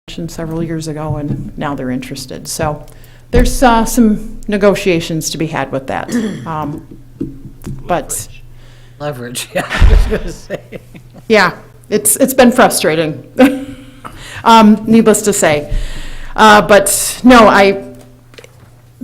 several years ago, and now they're interested. So there's some negotiations to be had with that. But Leverage, yeah, I was going to say. yeah, it's been frustrating, needless to say. But no,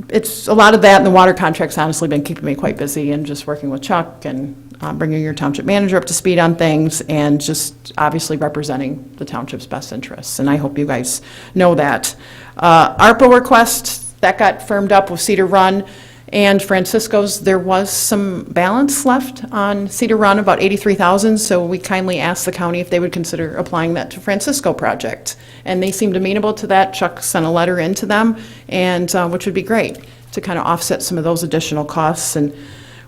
it's a lot of that, and the water contract's honestly been keeping me quite busy, and just working with Chuck and bringing your township manager up to speed on things, and just obviously representing the township's best interests. And I hope you guys know that. ARPA request, that got firmed up with Cedar Run and Francisco's. There was some balance left on Cedar Run, about $83,000, so we kindly asked the county if they would consider applying that to Francisco project. And they seemed amenable to that. Chuck sent a letter into them, and which would be great to kind of offset some of those additional costs, and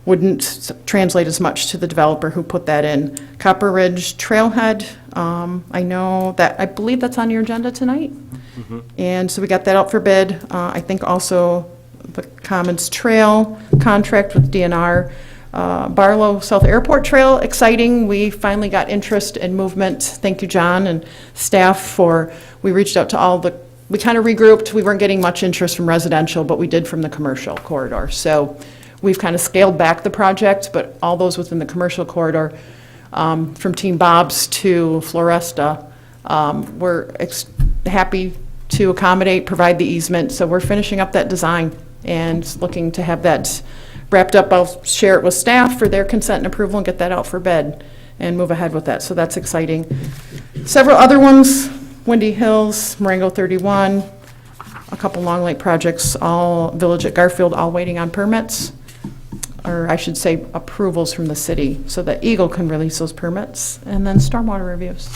wouldn't translate as much to the developer who put that in. Copper Ridge Trailhead, I believe that's on your agenda tonight. Mm-hmm. And so we got that out for bid. I think also the Commons Trail contract with DNR. Barlow South Airport Trail, exciting. We finally got interest and movement. Thank you, John and staff, we reached out to we kind of regrouped. We weren't getting much interest from residential, but we did from the commercial corridor. So we've kind of scaled back the project, but all those within the commercial corridor, from Team Bob's to Floresta, we're happy to accommodate, provide the easement. So we're finishing up that design and looking to have that wrapped up. I'll share it with staff for their consent and approval and get that out for bid and move ahead with that. So that's exciting. Several other ones, Windy Hills, Marengo 31, a couple Long Lake projects, all Village at Garfield, all waiting on permits, or I should say approvals from the city, so that Eagle can release those permits, and then stormwater reviews.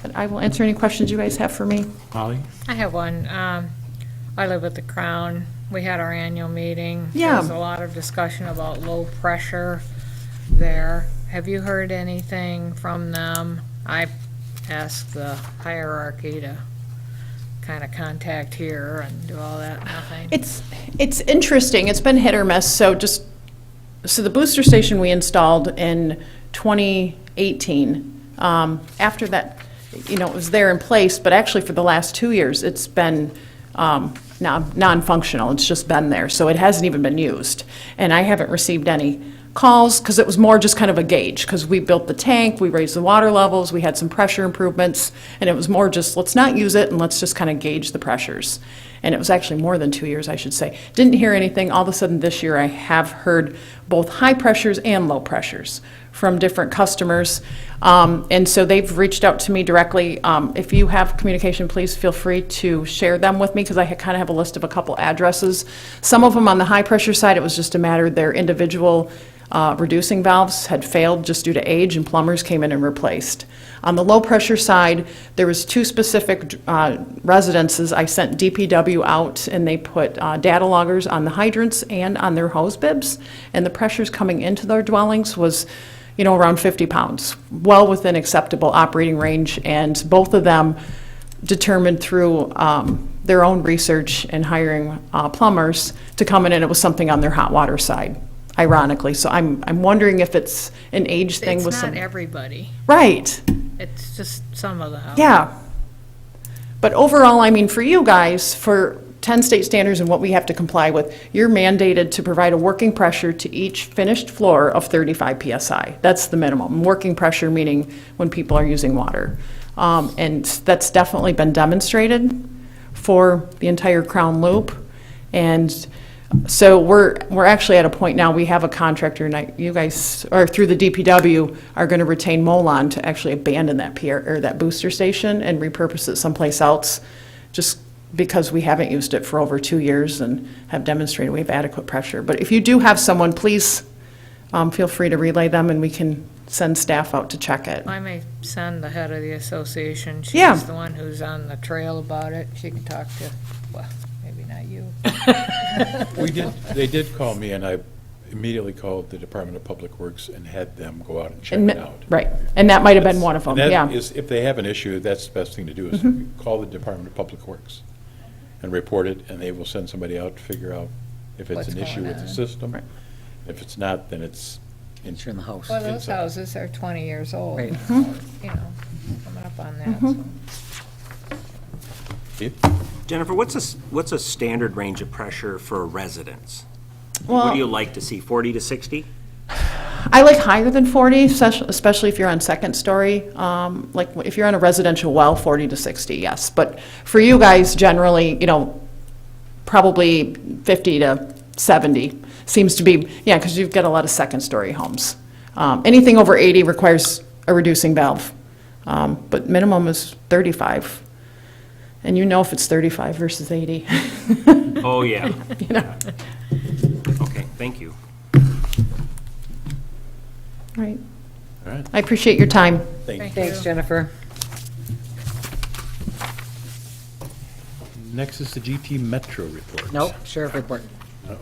But I will answer any questions you guys have for me. Holly? I have one. I live at the Crown. We had our annual meeting. Yeah. There was a lot of discussion about low pressure there. Have you heard anything from them? I asked the hierarchy to kind of contact here and do all that, nothing. It's interesting. It's been hit or miss. So the booster station we installed in 2018, after that, it was there in place, but actually for the last 2 years, it's been non-functional. It's just been there, so it hasn't even been used. And I haven't received any calls, because it was more just kind of a gauge, because we built the tank, we raised the water levels, we had some pressure improvements, and it was more just, let's not use it, and let's just kind of gauge the pressures. And it was actually more than 2 years, I should say. Didn't hear anything. All of a sudden this year, I have heard both high pressures and low pressures from different customers. And so they've reached out to me directly. If you have communication, please feel free to share them with me, because I kind of have a list of a couple addresses. Some of them on the high pressure side, it was just a matter of their individual reducing valves had failed just due to age, and plumbers came in and replaced. On the low pressure side, there was 2 specific residences. I sent DPW out, and they put data loggers on the hydrants and on their hose bibs, and the pressures coming into their dwellings was around 50 pounds, well within acceptable operating range. And both of them determined through their own research and hiring plumbers to come in, and it was something on their hot water side, ironically. So I'm wondering if it's an age thing with some. It's not everybody. Right. It's just some of them. Yeah. But overall, for you guys, for 10 state standards and what we have to comply with, you're mandated to provide a working pressure to each finished floor of 35 PSI. That's the minimum. Working pressure meaning when people are using water. And that's definitely been demonstrated for the entire Crown Loop. And so we're actually at a point now, we have a contractor, and you guys, or through the DPW, are going to retain Molon to actually abandon that that booster station and repurpose it someplace else, just because we haven't used it for over 2 years and have demonstrated we have adequate pressure. But if you do have someone, please feel free to relay them, and we can send staff out to check it. I may send the head of the association. She's Yeah. the one who's on the trail about it. She can talk to, well, maybe not you. They did call me, and I immediately called the Department of Public Works and had them go out and check And it out. Right, and that might have been one of them, And yeah. that is, if they have an issue, that's the best thing to do, is call the Department of Public Works and report it, and they will send somebody out to figure out if it's What's an issue going with the on. system. Right. If it's not, then it's It's in the house. Well, those Inside. houses are 20 years old. Right. Coming up on that. so. Keith? Jennifer, what's a standard range of pressure for residents? Well- What do you like to see, 40 to 60? I like higher than 40, especially if you're on second story. Like if you're on a residential well, 40 to 60, yes. But for you guys, generally, probably 50 to 70 seems to be, yeah, because you've got a lot of second story homes. Anything over 80 requires a reducing valve, but minimum is 35. And if it's 35 versus 80. Oh, yeah. You know. Okay, thank you. Right. All right. I appreciate your time. Thank you. Thanks, Jennifer. Next is the GT Metro report. Nope, sheriff report.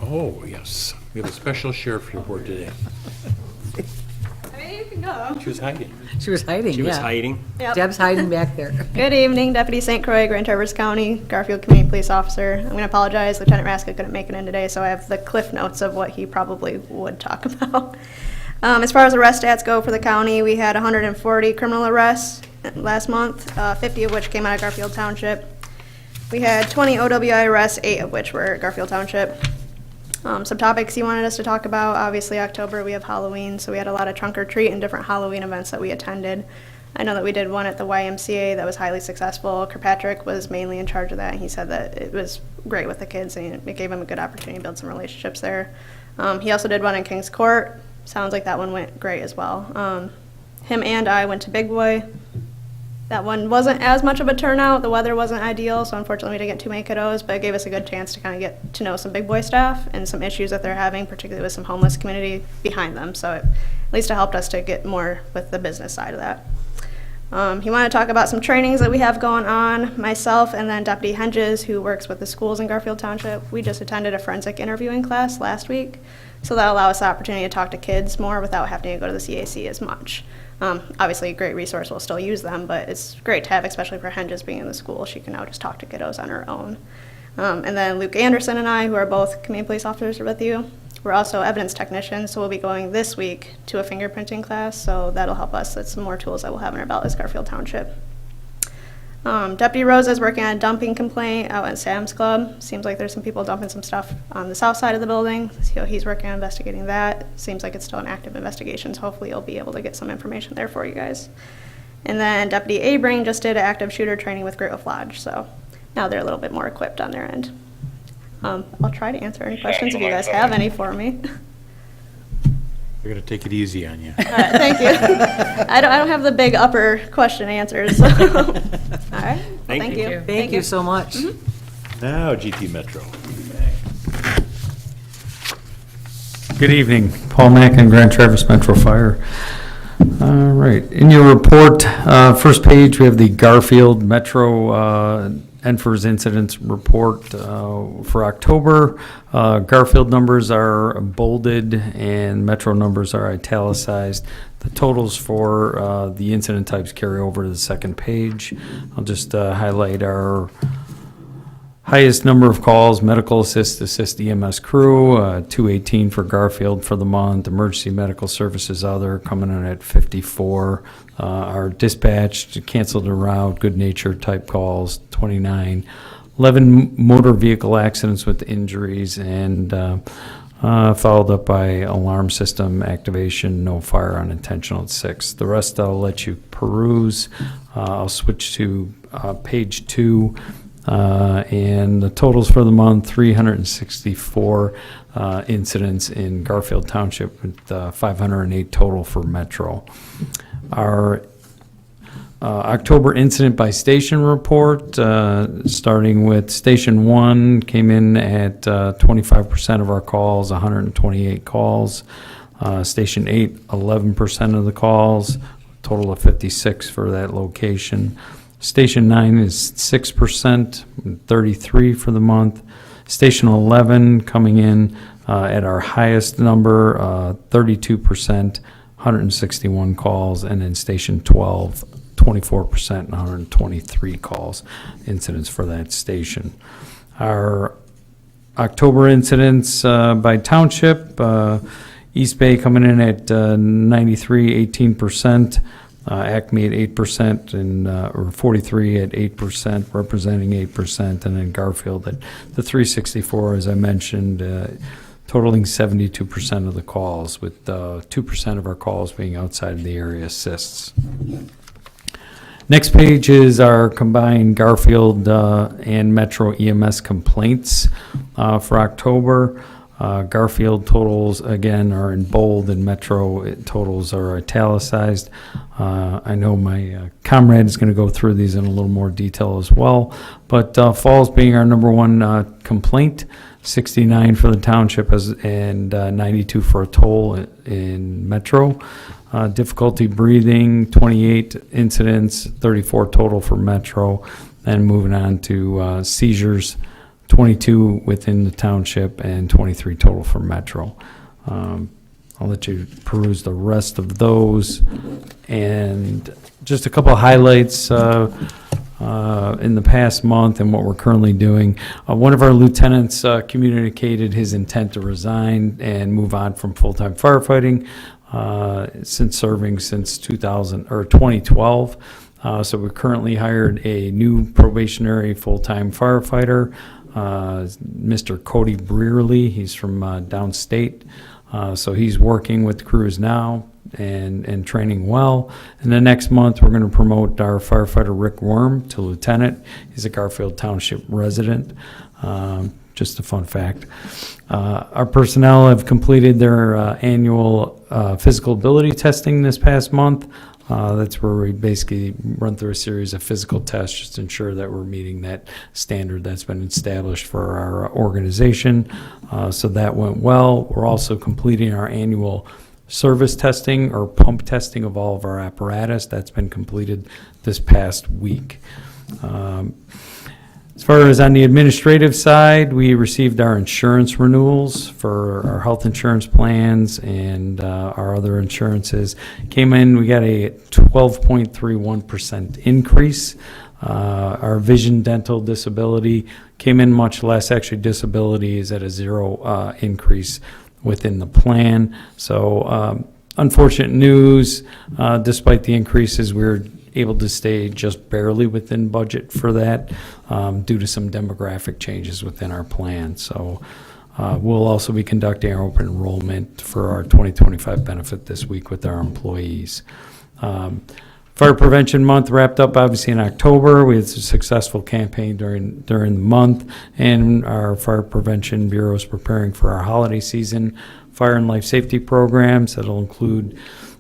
Oh, yes. We have a special sheriff report today. You can go. She was hiding. She was hiding, She was yeah. hiding. Yep. Deb's hiding back there. Good evening, Deputy St. Croix, Grand Traverse County, Garfield Community Police Officer. I'm going to apologize, Lieutenant Raska couldn't make it in today, so I have the cliff notes of what he probably would talk about. As far as arrest stats go for the county, we had 140 criminal arrests last month, 50 of which came out of Garfield Township. We had 20 OWI arrests, 8 of which were Garfield Township. Some topics he wanted us to talk about, obviously October we have Halloween, so we had a lot of trunk or treat and different Halloween events that we attended. I know that we did one at the YMCA that was highly successful. Kirkpatrick was mainly in charge of that, and he said that it was great with the kids and it gave him a good opportunity to build some relationships there. He also did one in Kings Court. Sounds like that one went great as well. Him and I went to Big Boy. That one wasn't as much of a turnout. The weather wasn't ideal, so unfortunately we didn't get too many kiddos, but it gave us a good chance to kind of get to know some Big Boy staff and some issues that they're having, particularly with some homeless community behind them. So at least it helped us to get more with the business side of that. He wanted to talk about some trainings that we have going on. Myself and then Deputy Henges, who works with the schools in Garfield Township, we just attended a forensic interviewing class last week. So that'll allow us the opportunity to talk to kids more without having to go to the CAC as much. Obviously, a great resource, we'll still use them, but it's great to have, especially for Henges being in the school. She can now just talk to kiddos on her own. And then Luke Anderson and I, who are both community police officers with you, we're also evidence technicians, so we'll be going this week to a fingerprinting class, so that'll help us. That's some more tools that we'll have in our belt as Garfield Township. Deputy Rosa is working on a dumping complaint out at Sam's Club. Seems like there's some people dumping some stuff on the south side of the building. So he's working on investigating that. Seems like it's still an active investigation, so hopefully he'll be able to get some information there for you guys. And then Deputy Abring just did an active shooter training with Great Wolf Lodge, so now they're a little bit more equipped on their end. I'll try to answer any questions if you guys have any for me. We're going to take it easy on you. Thank you. I don't have the big upper question answers. So. All right. Thank you. Thank you so much. Now GT Metro. Good evening, Paul Mackin, Grand Traverse Metro Fire. All right, in your report, first page, we have the Garfield Metro NFIRS incidents report for October. Garfield numbers are bolded and Metro numbers are italicized. The totals for the incident types carry over to the second page. I'll just highlight our highest number of calls: medical assist EMS crew, 218 for Garfield for the month. Emergency medical services other coming in at 54. Our dispatched, canceled a route, good nature type calls, 29. 11 motor vehicle accidents with injuries, and followed up by alarm system activation, no fire unintentional at 6. The rest I'll let you peruse. I'll switch to page 2. And the totals for the month: 364 incidents in Garfield Township, with 508 total for Metro. Our October incident by station report, starting with Station 1, came in at 25% of our calls, 128 calls. Station 8, 11% of the calls, total of 56 for that location. Station 9 is 6%, 33 for the month. Station 11 coming in at our highest number, 32%, 161 calls. And then Station 12, 24%, 123 calls, incidents for that station. Our October incidents by township, East Bay coming in at 93, 18%. Acme at 8%, and or 43 at 8%, representing 8%, and then Garfield at the 364, as I mentioned, totaling 72% of the calls, with 2% of our calls being outside of the area assists. Next page is our combined Garfield and Metro EMS complaints for October. Garfield totals, again, are in bold, and Metro totals are italicized. I know my comrade is going to go through these in a little more detail as well, but Falls being our number one complaint, 69 for the township and 92 for a toll in Metro. Difficulty breathing, 28 incidents, 34 total for Metro. And moving on to seizures, 22 within the township and 23 total for Metro. I'll let you peruse the rest of those. And just a couple of highlights in the past month and what we're currently doing. One of our lieutenants communicated his intent to resign and move on from full-time firefighting since serving since 2012. So we currently hired a new probationary full-time firefighter, Mr. Cody Brearley. He's from downstate. So he's working with the crews now and training well. And the next month, we're going to promote our firefighter Rick Worm to lieutenant. He's a Garfield Township resident. Just a fun fact. Our personnel have completed their annual physical ability testing this past month. That's where we basically run through a series of physical tests just to ensure that we're meeting that standard that's been established for our organization. So that went well. We're also completing our annual service testing or pump testing of all of our apparatus. That's been completed this past week. As far as on the administrative side, we received our insurance renewals for our health insurance plans and our other insurances. Came in, we got a 12.31% increase. Our vision, dental, disability came in much less. Actually, disability is at a zero increase within the plan. So unfortunate news, despite the increases, we're able to stay just barely within budget for that due to some demographic changes within our plan. So we'll also be conducting our open enrollment for our 2025 benefit this week with our employees. Fire Prevention Month wrapped up obviously in October. We had a successful campaign during the month, and our Fire Prevention Bureau is preparing for our holiday season fire and life safety programs. That'll include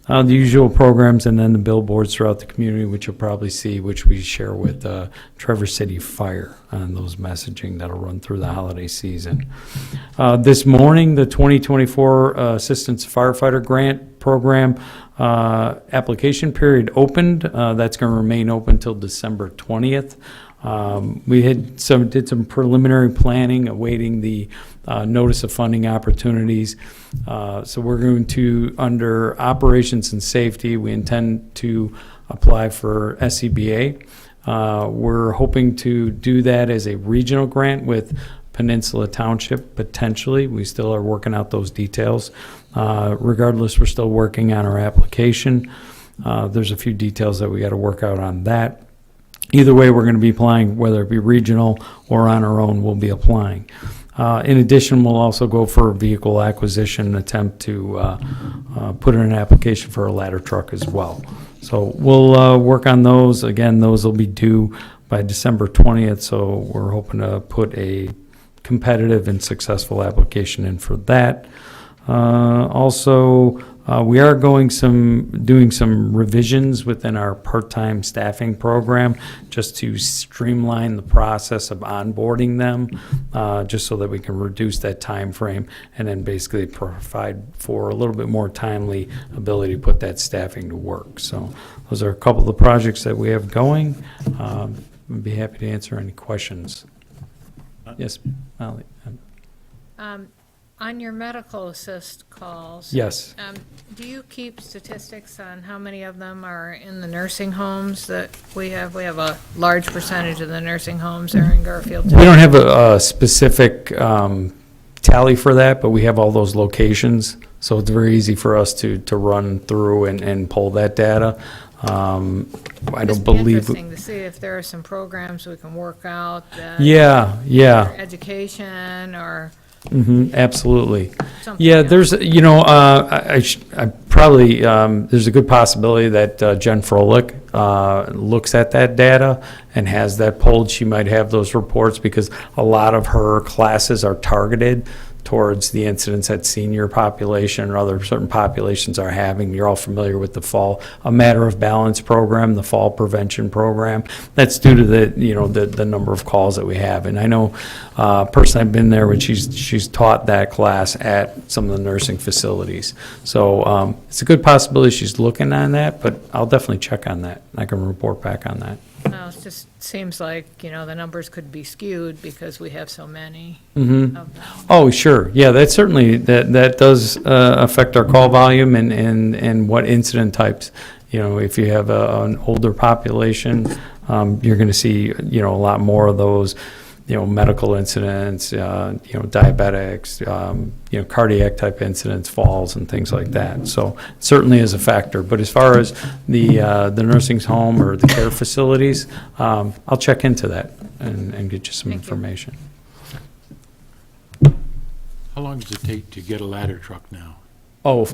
the usual programs and then the billboards throughout the community, which you'll probably see, which we share with Traverse City Fire on those messaging that'll run through the holiday season. This morning, the 2024 Assistance Firefighter Grant Program application period opened. That's going to remain open until December 20th. We did some preliminary planning, awaiting the notice of funding opportunities. So we're going to, under operations and safety, we intend to apply for SCBA. We're hoping to do that as a regional grant with Peninsula Township, potentially. We still are working out those details. Regardless, we're still working on our application. There's a few details that we got to work out on that. Either way, we're going to be applying, whether it be regional or on our own, we'll be applying. In addition, we'll also go for a vehicle acquisition attempt to put in an application for a ladder truck as well. So we'll work on those. Again, those will be due by December 20th, so we're hoping to put a competitive and successful application in for that. Also, we are doing some revisions within our part-time staffing program just to streamline the process of onboarding them, just so that we can reduce that time frame and then basically provide for a little bit more timely ability to put that staffing to work. So those are a couple of the projects that we have going. I'd be happy to answer any questions. Yes, Molly. On your medical assist calls. Yes. Do you keep statistics on how many of them are in the nursing homes that we have? We have a large percentage of the nursing homes there in Garfield. We don't have a specific tally for that, but we have all those locations, so it's very easy for us to run through and pull that data. I Just don't be believe. interesting to see if there are some programs we can work out that. Yeah. Education or Absolutely. something. Yeah, else. there's, I probably, there's a good possibility that Jen Froelich looks at that data and has that pulled. She might have those reports because a lot of her classes are targeted towards the incidents that senior population or other certain populations are having. You're all familiar with the fall, a matter of balance program, the fall prevention program. That's due to the number of calls that we have. And I know, personally, I've been there when she's taught that class at some of the nursing facilities. So it's a good possibility she's looking on that, but I'll definitely check on that. I can report back on that. No, it just seems like, the numbers could be skewed because we have so many of them. Oh, sure. Yeah, that certainly, that does affect our call volume and what incident types. If you have an older population, you're going to see, a lot more of those, medical incidents, diabetics, cardiac type incidents, falls and things like that. So it certainly is a factor. But as far as the nursing home or the care facilities, I'll check into that and get you some Thank you. information. How long does it take to get a ladder truck now? Oh,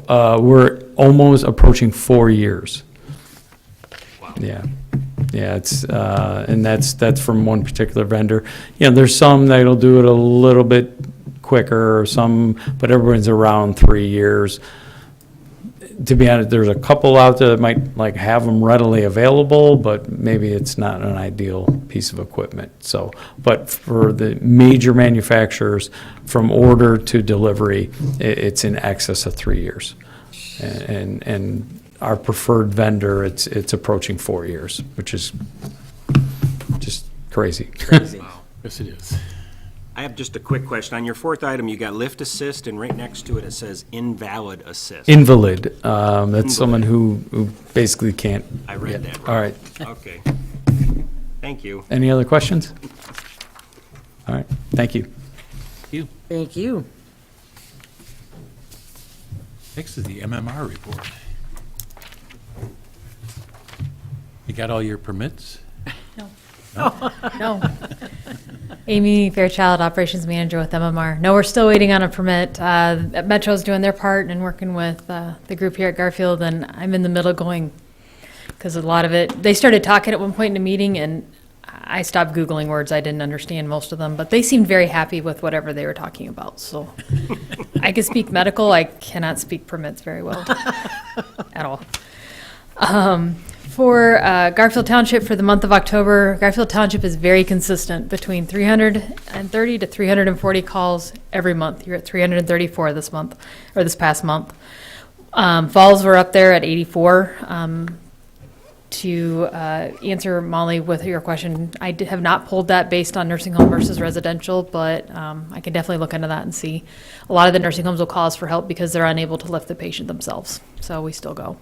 we're almost approaching 4 years. Yeah. Yeah, it's, and that's from one particular vendor. There's some that'll do it a little bit quicker, but everyone's around 3 years. To be honest, there's a couple out there that might have them readily available, but maybe it's not an ideal piece of equipment. So, but for the major manufacturers, from order to delivery, it's in excess of 3 years. And our preferred vendor, it's approaching 4 years, which is just crazy. Yes, it is. I have just a quick question. On your fourth item, you got lift assist, and right next to it, it says invalid assist. Invalid, that's someone who basically can't. I read that wrong. All right. Okay. Thank you. Any other questions? All right, thank you. Thank you. Next is the MMR report. You got all your permits? No. Amy Fairchild, Operations Manager with MMR. No, we're still waiting on a permit. Metro's doing their part and working with the group here at Garfield, and I'm in the middle going, because a lot of it, they started talking at one point in a meeting, and I stopped Googling words. I didn't understand most of them, but they seemed very happy with whatever they were talking about. So I can speak medical. I cannot speak permits very well at all. For Garfield Township for the month of October, Garfield Township is very consistent between 330 to 340 calls every month. You're at 334 this month, or this past month. Falls were up there at 84. To answer Molly with your question, I have not pulled that based on nursing home versus residential, but I can definitely look into that and see. A lot of the nursing homes will call us for help because they're unable to lift the patient themselves, so we still go.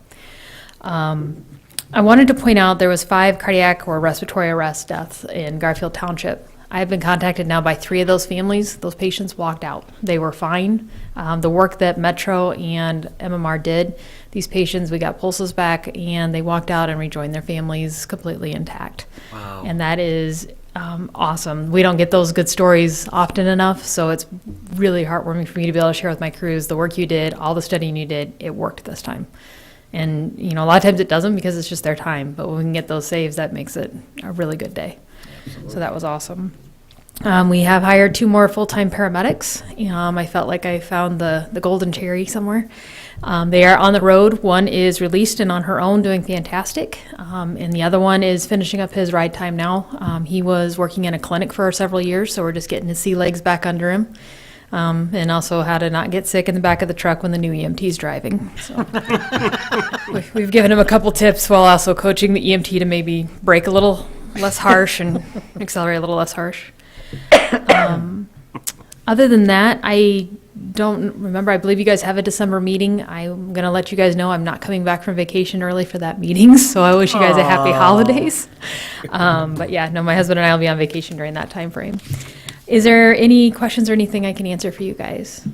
I wanted to point out there was 5 cardiac or respiratory arrest deaths in Garfield Township. I have been contacted now by 3 of those families. Those patients walked out. They were fine. The work that Metro and MMR did, these patients, we got pulses back, and they walked out and rejoined their families completely intact. Wow. And that is awesome. We don't get those good stories often enough, so it's really heartwarming for me to be able to share with my crews the work you did, all the studying you did, it worked this time. And, a lot of times it doesn't because it's just their time. But when we can get those saves, that makes it a really good day. So that was awesome. We have hired 2 more full-time paramedics. I felt like I found the golden cherry somewhere. They are on the road. One is released and on her own doing fantastic. And the other one is finishing up his ride time now. He was working in a clinic for several years, so we're just getting his sea legs back under him. And also how to not get sick in the back of the truck when the new EMT's driving. So we've given him a couple tips while also coaching the EMT to maybe brake a little less harsh and accelerate a little less harsh. Other than that, I don't remember. I believe you guys have a December meeting. I'm going to let you guys know I'm not coming back from vacation early for that meeting, so I wish you guys a happy holidays. But yeah, no, my husband and I will be on vacation during that time frame. Is there any questions or anything I can answer for you guys?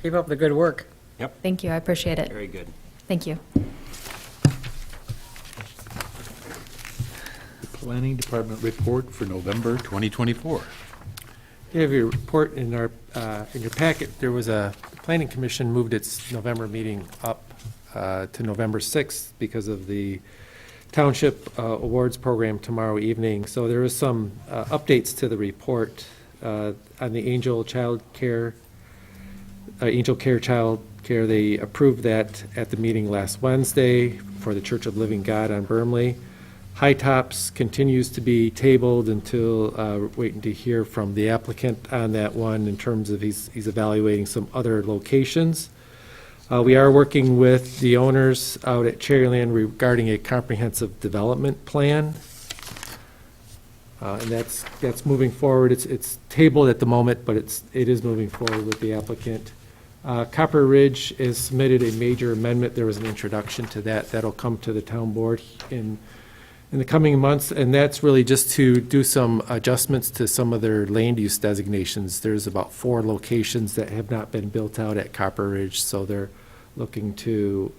Keep up the good work. Thank you. I appreciate it. Very good. Thank you. Planning Department report for November 2024. You have your report in your packet. There was the Planning Commission moved its November meeting up to November 6th because of the Township Awards program tomorrow evening. So there is some updates to the report on the Angel Care Child Care. They approved that at the meeting last Wednesday for the Church of Living God on Burnley. High Tops continues to be tabled until waiting to hear from the applicant on that one in terms of he's evaluating some other locations. We are working with the owners out at Cherryland regarding a comprehensive development plan. And that's moving forward. It's tabled at the moment, but it is moving forward with the applicant. Copper Ridge has submitted a major amendment. There was an introduction to that. That'll come to the town board in the coming months, and that's really just to do some adjustments to some of their land use designations. There's about 4 locations that have not been built out at Copper Ridge, so they're looking to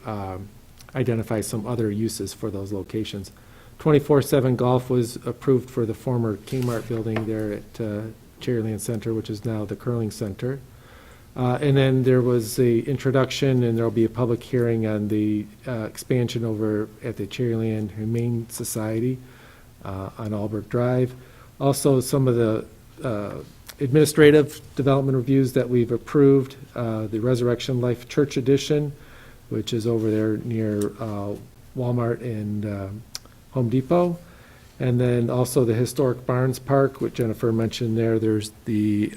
identify some other uses for those locations. 24/7 Golf was approved for the former Kmart building there at Cherryland Center, which is now the Curling Center. And then there was the introduction, and there'll be a public hearing on the expansion over at the Cherryland Humane Society on Albert Drive. Also, some of the administrative development reviews that we've approved, the Resurrection Life Church Edition, which is over there near Walmart and Home Depot. And then also the Historic Barns Park, which Jennifer mentioned there. There's the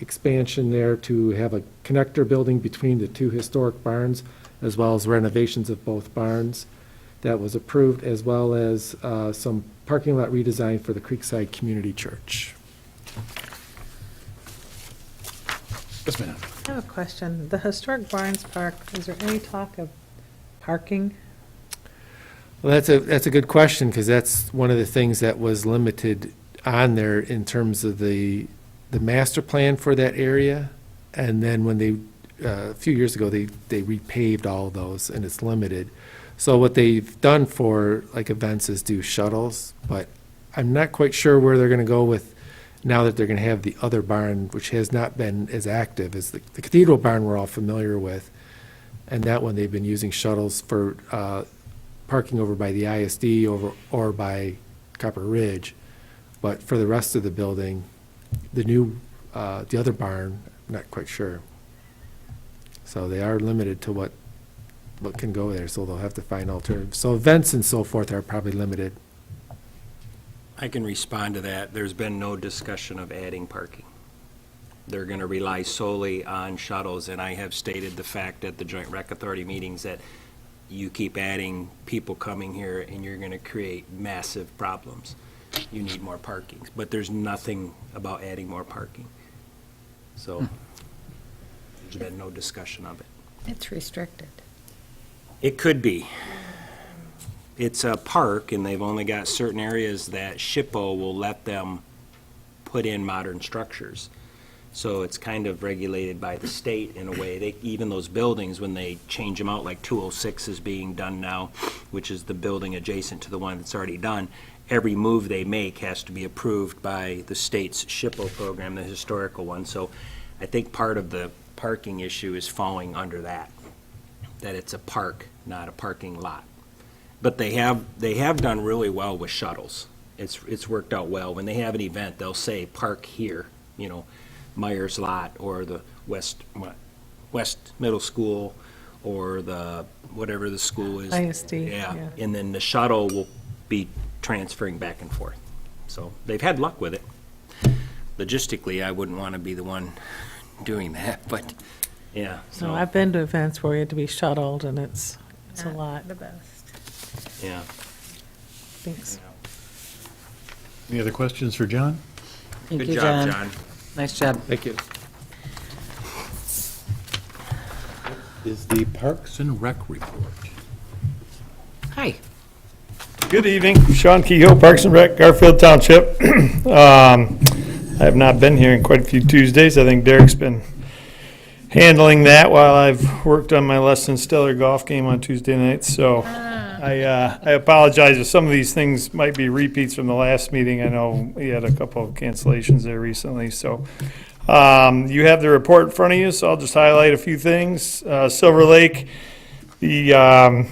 expansion there to have a connector building between the 2 historic barns, as well as renovations of both barns. That was approved, as well as some parking lot redesign for the Creekside Community Church. Yes, ma'am. I have a question. The Historic Barns Park, is there any talk of parking? Well, that's a good question, because that's one of the things that was limited on there in terms of the master plan for that area. And then when they, a few years ago, they repaved all of those, and it's limited. So what they've done for like events is do shuttles, but I'm not quite sure where they're gonna go with, now that they're gonna have the other barn, which has not been as active as the Cathedral Barn we're all familiar with. And that one, they've been using shuttles for parking over by the ISD or by Copper Ridge. But for the rest of the building, the other barn, I'm not quite sure. So they are limited to what can go there, so they'll have to find alternatives. So events and so forth are probably limited. I can respond to that. There's been no discussion of adding parking. They're going to rely solely on shuttles, and I have stated the fact at the Joint Rec Authority meetings that you keep adding people coming here and you're going to create massive problems. You need more parking, but there's nothing about adding more parking. So there's been no discussion of it. It's restricted. It could be. It's a park, and they've only got certain areas that SHPO will let them put in modern structures. So it's kind of regulated by the state in a way. Even those buildings, when they change them out, like 206 is being done now, which is the building adjacent to the one that's already done, every move they make has to be approved by the state's SHPO program, the historical one. So I think part of the parking issue is falling under that it's a park, not a parking lot. But they have done really well with shuttles. It's worked out well. When they have an event, they'll say, park here, Myers Lot or the West Middle School or the, whatever the school is. ISD, Yeah, yeah. and then the shuttle will be transferring back and forth. So they've had luck with it. Logistically, I wouldn't want to be the one doing that, but, yeah. So So, I've been to events where you had to be shuttled, and it's a Not lot. The best. yeah. Thanks. Any other questions for John? Good job, John. Nice job. Thank you. Is the Parks and Rec report. Hi. Good evening, Sean Kehoe, Parks and Rec, Garfield Township. I have not been here in quite a few Tuesdays. I think Derek's been handling that while I've worked on my less than stellar golf game on Tuesday nights. So I apologize if some of these things might be repeats from the last meeting. I know we had a couple of cancellations there recently, so. You have the report in front of you, so I'll just highlight a few things. Silver Lake, the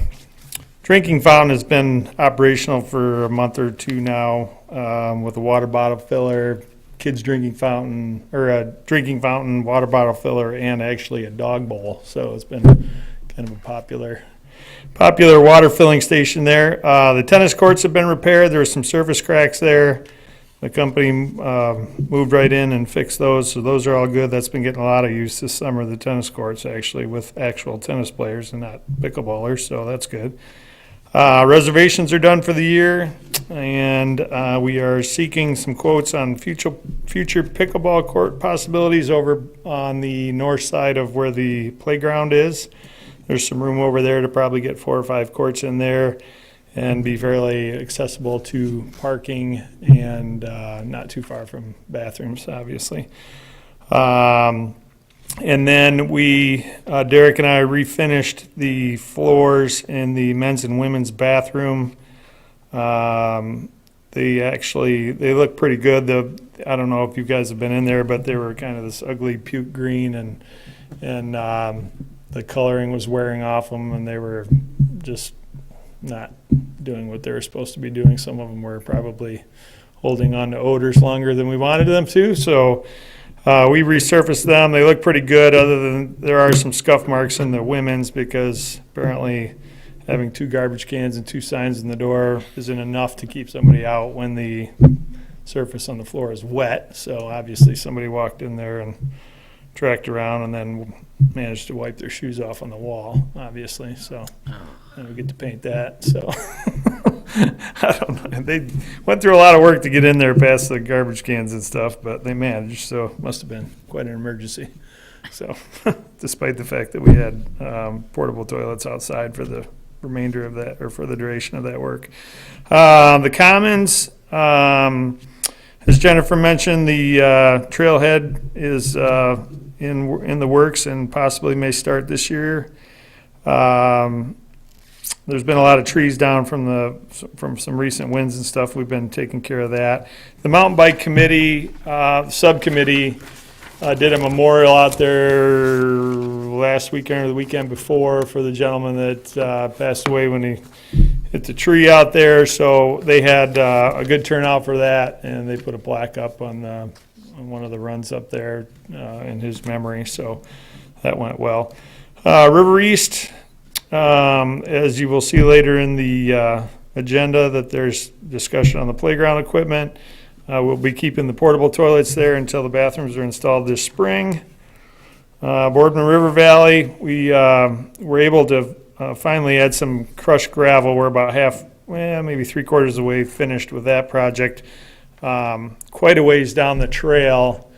drinking fountain has been operational for a month or two now, with a water bottle filler, kids drinking fountain, or a drinking fountain, water bottle filler, and actually a dog bowl. So it's been kind of a popular water filling station there. The tennis courts have been repaired. There were some surface cracks there. The company moved right in and fixed those, so those are all good. That's been getting a lot of use this summer, the tennis courts, actually, with actual tennis players and not pickleballers, so that's good. Reservations are done for the year, and we are seeking some quotes on future pickleball court possibilities over on the north side of where the playground is. There's some room over there to probably get 4 or 5 courts in there and be fairly accessible to parking and not too far from bathrooms, obviously. And then Derek and I refinished the floors in the men's and women's bathroom. They look pretty good. I don't know if you guys have been in there, but they were kind of this ugly puke green, and the coloring was wearing off them, and they were just not doing what they were supposed to be doing. Some of them were probably holding on to odors longer than we wanted them to. So we resurfaced them. They look pretty good, other than there are some scuff marks in the women's, because apparently having 2 garbage cans and 2 signs in the door isn't enough to keep somebody out when the surface on the floor is wet. So obviously somebody walked in there and tracked around and then managed to wipe their shoes off on the wall, obviously. So and we get to paint that. So I don't know. They went through a lot of work to get in there past the garbage cans and stuff, but they managed. So it must have been quite an emergency. So despite the fact that we had portable toilets outside for the remainder of that, or for the duration of that work. The Commons, as Jennifer mentioned, the trailhead is in the works and possibly may start this year. There's been a lot of trees down from some recent winds and stuff. We've been taking care of that. The mountain bike committee, subcommittee, did a memorial out there last weekend or the weekend before for the gentleman that passed away when he hit the tree out there. So they had a good turnout for that, and they put a plaque up on one of the runs up there in his memory. So that went well. River East. As you will see later in the agenda, that there's discussion on the playground equipment. We'll be keeping the portable toilets there until the bathrooms are installed this spring. Boardman River Valley, we were able to finally add some crushed gravel. We're about maybe 3/4 of the way finished with that project. Quite a ways down the trail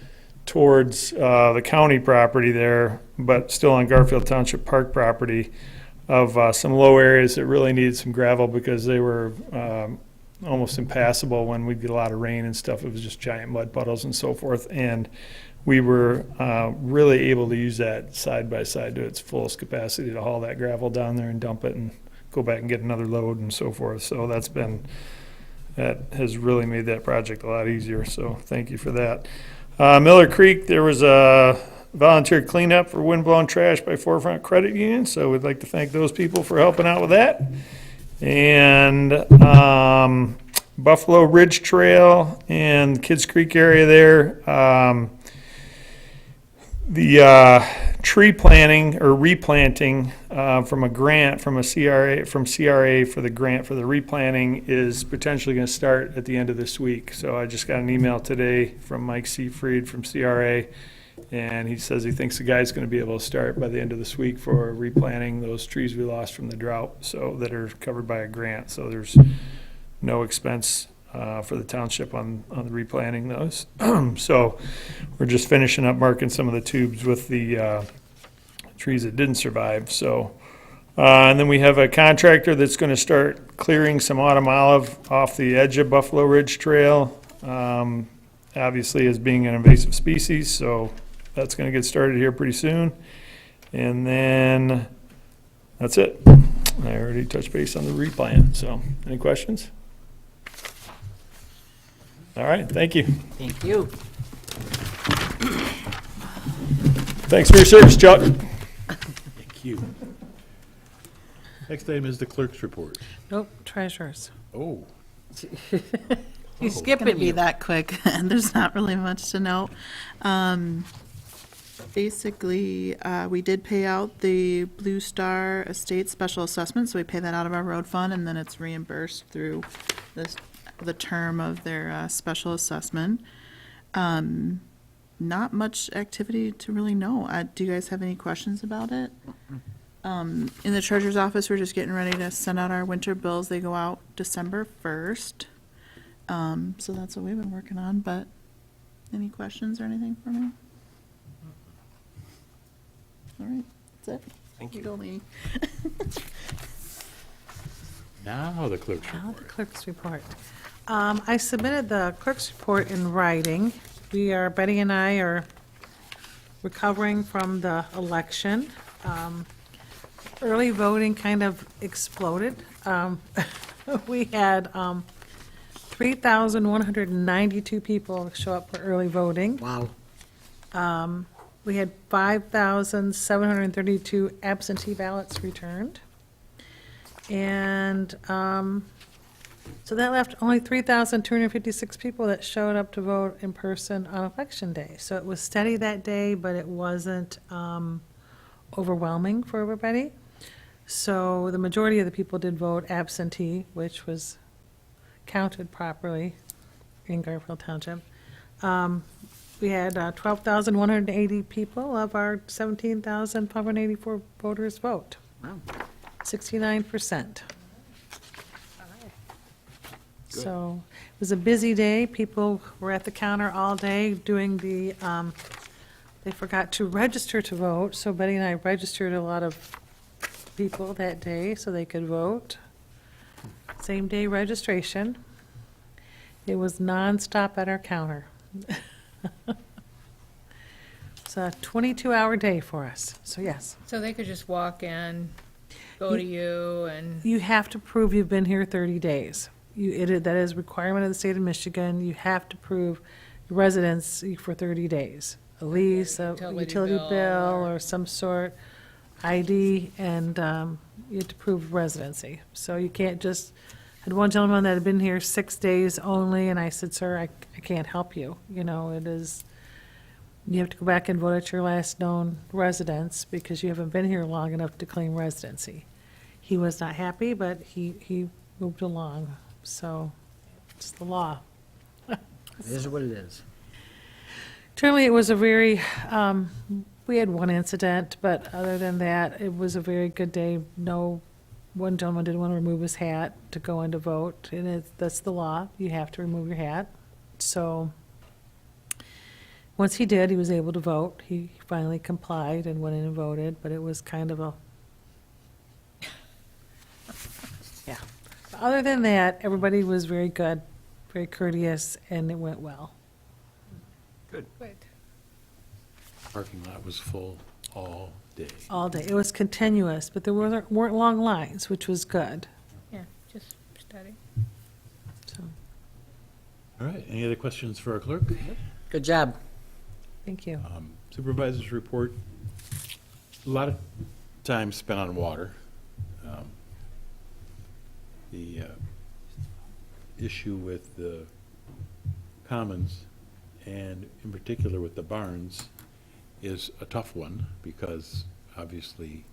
towards the county property there, but still on Garfield Township Park property, of some low areas that really needed some gravel because they were almost impassable when we get a lot of rain and stuff. It was just giant mud puddles and so forth. And we were really able to use that side by side to its fullest capacity to haul that gravel down there and dump it and go back and get another load and so forth. So that has really made that project a lot easier. So thank you for that. Miller Creek, there was a volunteer cleanup for windblown trash by Forefront Credit Union, so we'd like to thank those people for helping out with that. And Buffalo Ridge Trail and Kids Creek area there, the tree planting or replanting from a grant from CRA for the grant for the replanting is potentially going to start at the end of this week. So I just got an email today from Mike Seafried from CRA, and he says he thinks the guy's going to be able to start by the end of this week for replanting those trees we lost from the drought, so that are covered by a grant. So there's no expense for the township on the replanting those. So we're just finishing up marking some of the tubes with the trees that didn't survive. So and then we have a contractor that's going to start clearing some autumn olive off the edge of Buffalo Ridge Trail, obviously as being an invasive species, so that's going to get started here pretty soon. And then that's it. I already touched base on the replan, so, any questions? All right, thank you. Thank you. Thanks for your service, Chuck. Thank you. Next item is the clerk's report. Nope, treasurers. Oh. You skipping Be me. that quick, and there's not really much to note. Basically, we did pay out the Blue Star Estate special assessment, so we pay that out of our road fund, and then it's reimbursed through the term of their special assessment. Not much activity to really know. Do you guys have any questions about it? In the treasurer's office, we're just getting ready to send out our winter bills. They go out December 1st. So that's what we've been working on, but any questions or anything for me? All right, that's it. Thank you. Go, Leanie. Now the clerk's Now report. the clerk's report. I submitted the clerk's report in writing. Betty and I are recovering from the election. Early voting kind of exploded. We had 3,192 people show up for early voting. Wow. We had 5,732 absentee ballots returned. And so that left only 3,256 people that showed up to vote in person on Election Day. So it was steady that day, but it wasn't overwhelming for everybody. So the majority of the people did vote absentee, which was counted properly in Garfield Township. We had 12,180 people of our 17,584 voters vote. Wow. 69%. So it was a busy day. People were at the counter all day doing they forgot to register to vote, so Betty and I registered a lot of people that day so they could vote. Same day registration. It was nonstop at our counter. It's a 22-hour day for us, so yes. So they could just walk in, go to you, and, You have to prove you've been here 30 days. That is a requirement of the state of Michigan. You have to prove your residency for 30 days. A lease, a Utility utility bill, bill, or some sort, ID, and you have to prove residency. So you can't just, I had one gentleman that had been here 6 days only, and I said, sir, I can't help you. You know, it is, you have to go back and vote at your last known residence because you haven't been here long enough to claim residency. He was not happy, but he moved along, so it's the law. It is what it is. Generally, it was a very, we had one incident, but other than that, it was a very good day. One gentleman didn't want to remove his hat to go in to vote, and that's the law. You have to remove your hat. So once he did, he was able to vote. He finally complied and went in and voted, but it was kind of a, yeah. But other than that, everybody was very good, very courteous, and it went well. good. Parking lot was full all day. All day. It was continuous, but there weren't long lines, which was good. Yeah, just steady. So, All right, any other questions for our clerk? Good job. thank you. Supervisor's report, a lot of time spent on water. The issue with the commons, and in particular with the barns, is a tough one, because obviously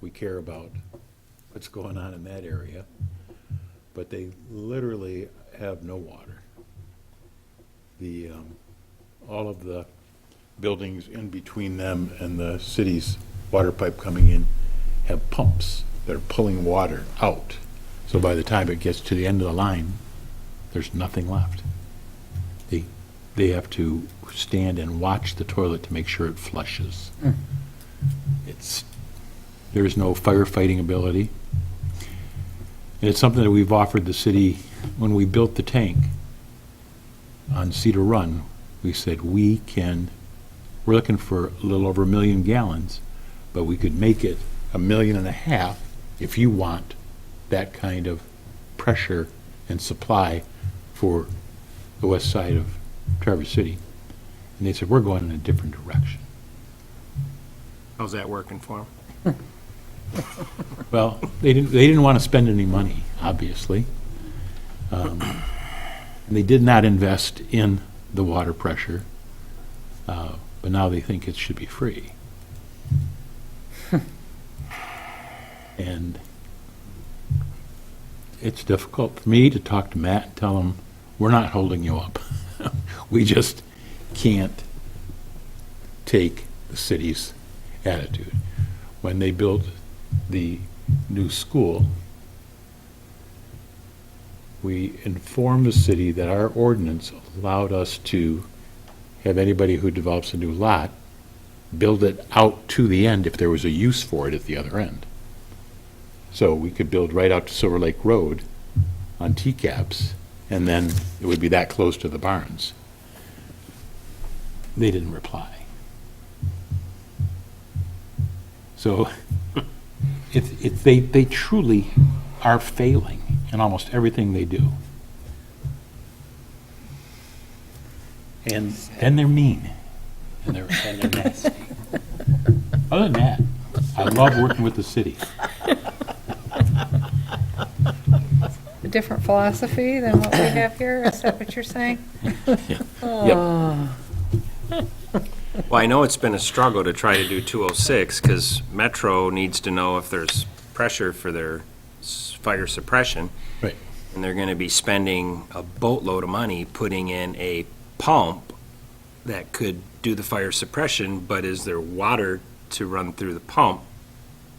we care about what's going on in that area, but they literally have no water. All of the buildings in between them and the city's water pipe coming in have pumps that are pulling water out. So by the time it gets to the end of the line, there's nothing left. They have to stand and watch the toilet to make sure it flushes. There is no firefighting ability. And it's something that we've offered the city. When we built the tank on Cedar Run, we said we're looking for a little over 1 million gallons, but we could make it 1.5 million if you want that kind of pressure and supply for the west side of Traverse City. And they said, we're going in a different direction. How's that working for them? Well, they didn't want to spend any money, obviously. And they did not invest in the water pressure, but now they think it should be free. And it's difficult for me to talk to Matt and tell him, we're not holding you up. We just can't take the city's attitude. When they built the new school, we informed the city that our ordinance allowed us to have anybody who develops a new lot build it out to the end if there was a use for it at the other end. So we could build right out to Silver Lake Road on T-caps, and then it would be that close to the barns. They didn't reply. So they truly are failing in almost everything they do. And they're mean, and they're nasty. Other than that, I love working with the city. A different philosophy than what we have here, is that what you're saying? Yep. Well, I know it's been a struggle to try to do 206, because Metro needs to know if there's pressure for their fire suppression. Right. And they're gonna be spending a boatload of money putting in a pump that could do the fire suppression, but is there water to run through the pump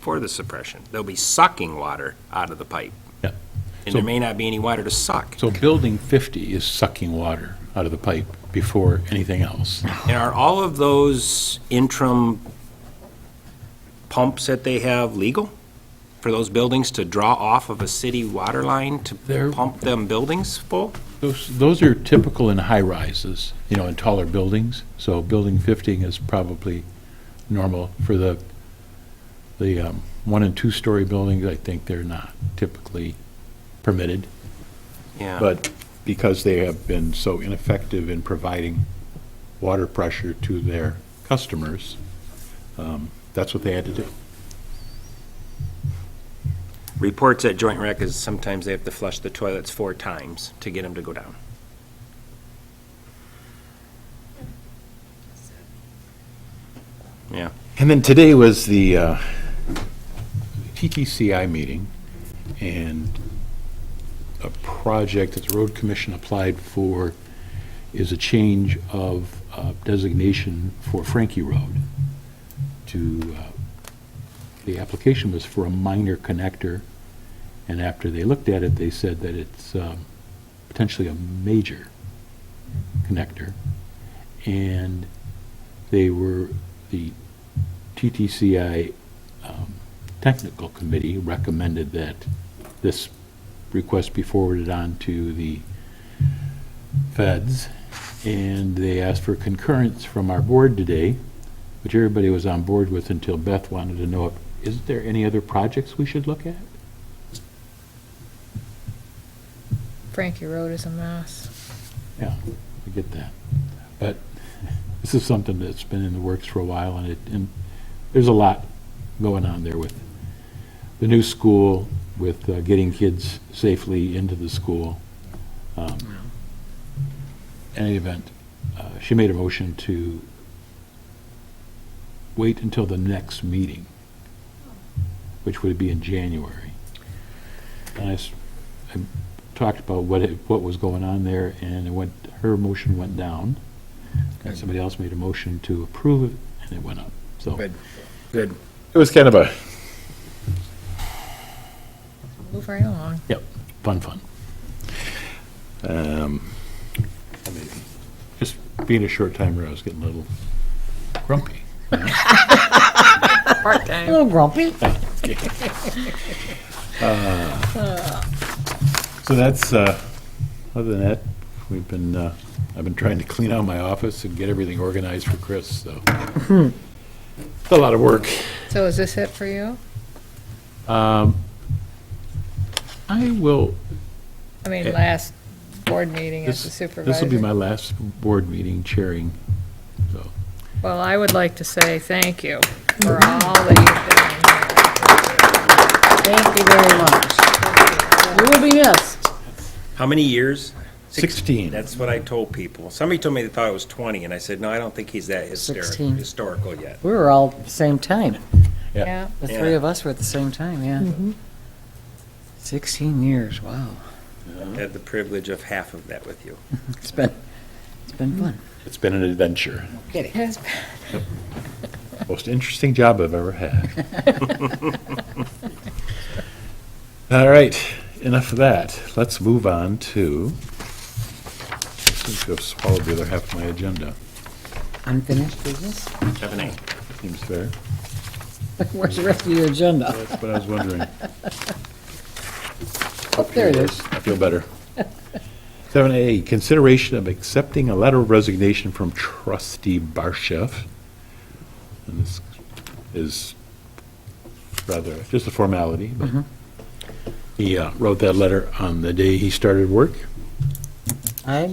for the suppression? They'll be sucking water out of the pipe. Yeah. And So- there may not be any water to suck. So Building 50 is sucking water out of the pipe before anything else. And are all of those interim pumps that they have legal for those buildings to draw off of a city water line to They're- pump them buildings full? Those are typical in high rises, in taller buildings. So Building 50 is probably normal. For the 1- and 2-story buildings, I think they're not typically permitted. Yeah. But because they have been so ineffective in providing water pressure to their customers, that's what they had to do. Reports at Joint Rec is sometimes they have to flush the toilets 4 times to get them to go down. Yeah. And then today was the TTCI meeting, and a project that the Road Commission applied for is a change of designation for Frankie Road. The application was for a minor connector, and after they looked at it, they said that it's potentially a major connector. And the TTCI Technical Committee recommended that this request be forwarded on to the feds, and they asked for concurrence from our board today, which everybody was on board with until Beth wanted to know, is there any other projects we should look at? Frankie Road is a mess. Yeah, I get that. But this is something that's been in the works for a while, and there's a lot going on there with the new school, with getting kids safely into the school. In any event, she made a motion to wait until the next meeting, which would be in January. And I talked about what was going on there, and her motion went down, and somebody else made a motion to approve it, and it went up. So Good. it was kind of a Move right along. fun. Just being a short timer, I was getting a little grumpy. Part-time. A little grumpy. So that's, other than that, I've been trying to clean out my office and get everything organized for Chris, so. It's a lot of work. So is this it for you? I will, I mean, last board meeting as the this will be my supervisor. last board meeting chairing, so. Well, I would like to say thank you for all that Thank you very much. You will be missed. How many years? 16. That's what I told people. Somebody told me they thought it was 20, and I said, no, I don't think he's that 16. historical yet. We were all same time. you've done. Yeah. The Yeah. three of us were at the same time, yeah. 16 years, wow. Had the privilege of half of that with you. It's been fun. It's been an adventure. Kidding. Yes. Most interesting job I've ever had. All right, enough of that. Let's move on to, I seem to have swallowed the other half of my agenda. Unfinished business? 7A. Seems fair. Where's the rest of your agenda? That's what I was wondering. Oh, there it is. I feel better. 7A, consideration of accepting a letter of resignation from trustee Barshef. And this is rather just a formality, but he wrote that letter on the day he started work. I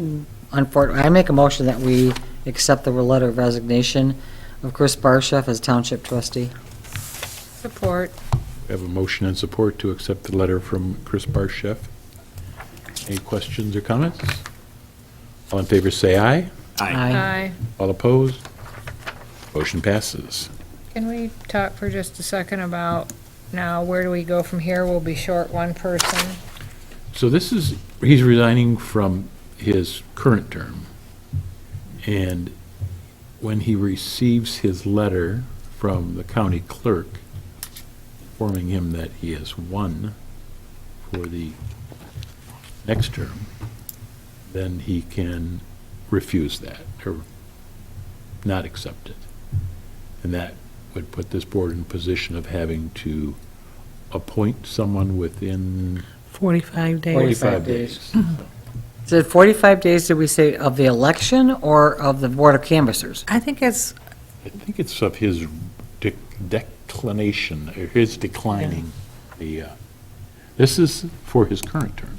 make a motion that we accept the letter of resignation of Chris Barshef as township trustee. Support. We have a motion and support to accept the letter from Chris Barshef. Any questions or comments? All in favor, say aye. Aye. All opposed? Motion passes. Can we talk for just a second about now, where do we go from here? We'll be short one person. So this is, he's resigning from his current term. And when he receives his letter from the county clerk informing him that he has won for the next term, then he can refuse that or not accept it. And that would put this board in a position of having to appoint someone within 45 days. 45 days. Is it 45 days, did we say, of the election or of the Board of Canvassers? I think it's, I think it's of his declination, or his declining the, this is for his current term,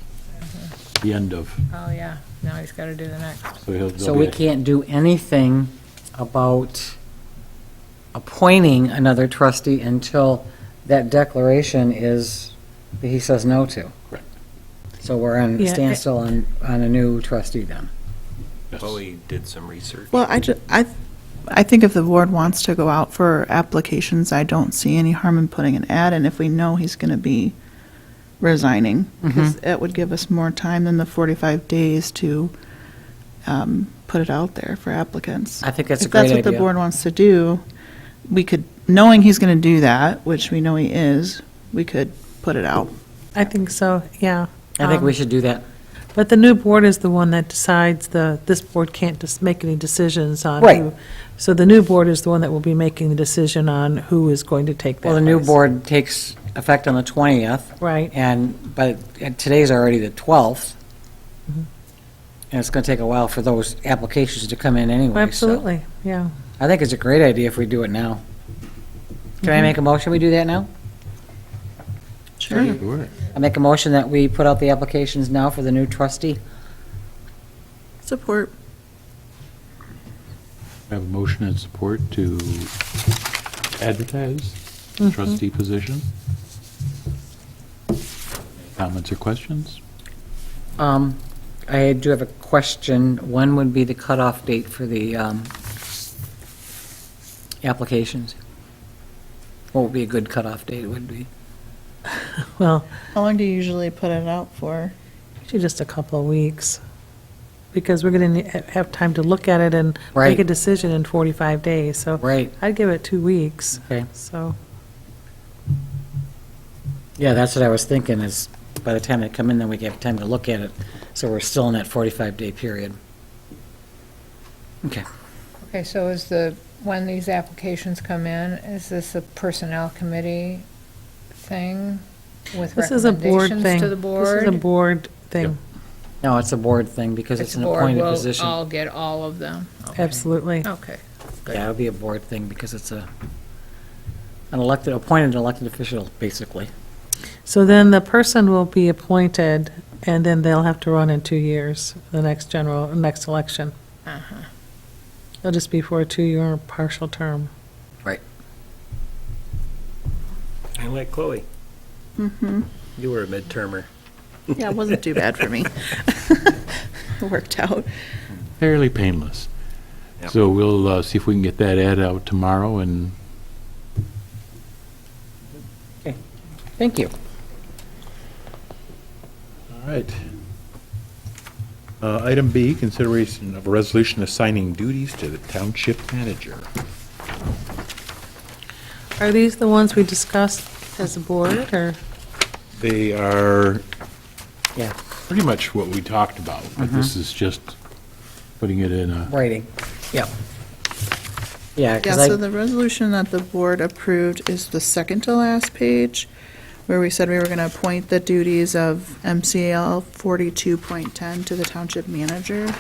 the end of, Oh, yeah. Now he's got to do the next. so he'll. So we can't do anything about appointing another trustee until that declaration is, that he says no to. Correct. So we're on Yeah, standstill on a new trustee then. Yes. Chloe did some research. Well, I think if the board wants to go out for applications, I don't see any harm in putting an ad in if we know he's going to be resigning, because it would give us more time than the 45 days to put it out there for applicants. I think that's a If great that's what the idea. board wants to do, we could, knowing he's going to do that, which we know he is, we could put it out. I think so, yeah. I think we should do that. But the new board is the one that decides this board can't just make any decisions on Right. who. So the new board is the one that will be making the decision on who is going to take that Well, the new place. board takes effect on the 20th, Right. but today's already the 12th. Mm-hmm. And it's going to take a while for those applications to come in anyway. so Absolutely, yeah. I think it's a great idea if we do it now. Can I make a motion we do that now? Sure. Sure. I make a motion that we put out the applications now for the new trustee. Support. I have a motion and support to advertise the trustee position. Comments or questions? I do have a question. When would be the cutoff date for the applications? What would be a good cutoff date would be? Well, How long do you usually put it out for? usually just a couple of weeks, because we're going to have time to look at it and make Right. a decision in 45 days, so Right, I'd give it 2 weeks, okay. so. Yeah, that's what I was thinking, is by the time they come in, then we have time to look at it, so we're still in that 45-day period. Okay. Okay, so when these applications come in, is this a personnel committee thing with This is a board recommendations thing. to the board? This is a board thing, No, it's a board thing, because it's The an board appointed will position. all get all of them? Okay. absolutely. Okay. Yeah, it'll be a board thing, because it's an appointed elected official, basically. So then the person will be appointed, and then they'll have to run in 2 years, the next election. Uh-huh. It'll just be for a 2-year partial term. Right. I like Chloe. Mm-hmm. You were a midtermer. Yeah, it wasn't too bad for me. It worked out. Fairly painless. Yep. So we'll see if we can get that ad out tomorrow, and Thank you. all right. Item B, consideration of a resolution assigning duties to the township manager. Are these the ones we discussed as a board, or? They are Yeah, pretty much what we talked about, but this is just putting it in a, writing. Yep. Yeah, Yeah, because so the resolution that the board approved is the second to last page, where we said we were going to appoint the duties of MCL 42.10 to the township manager.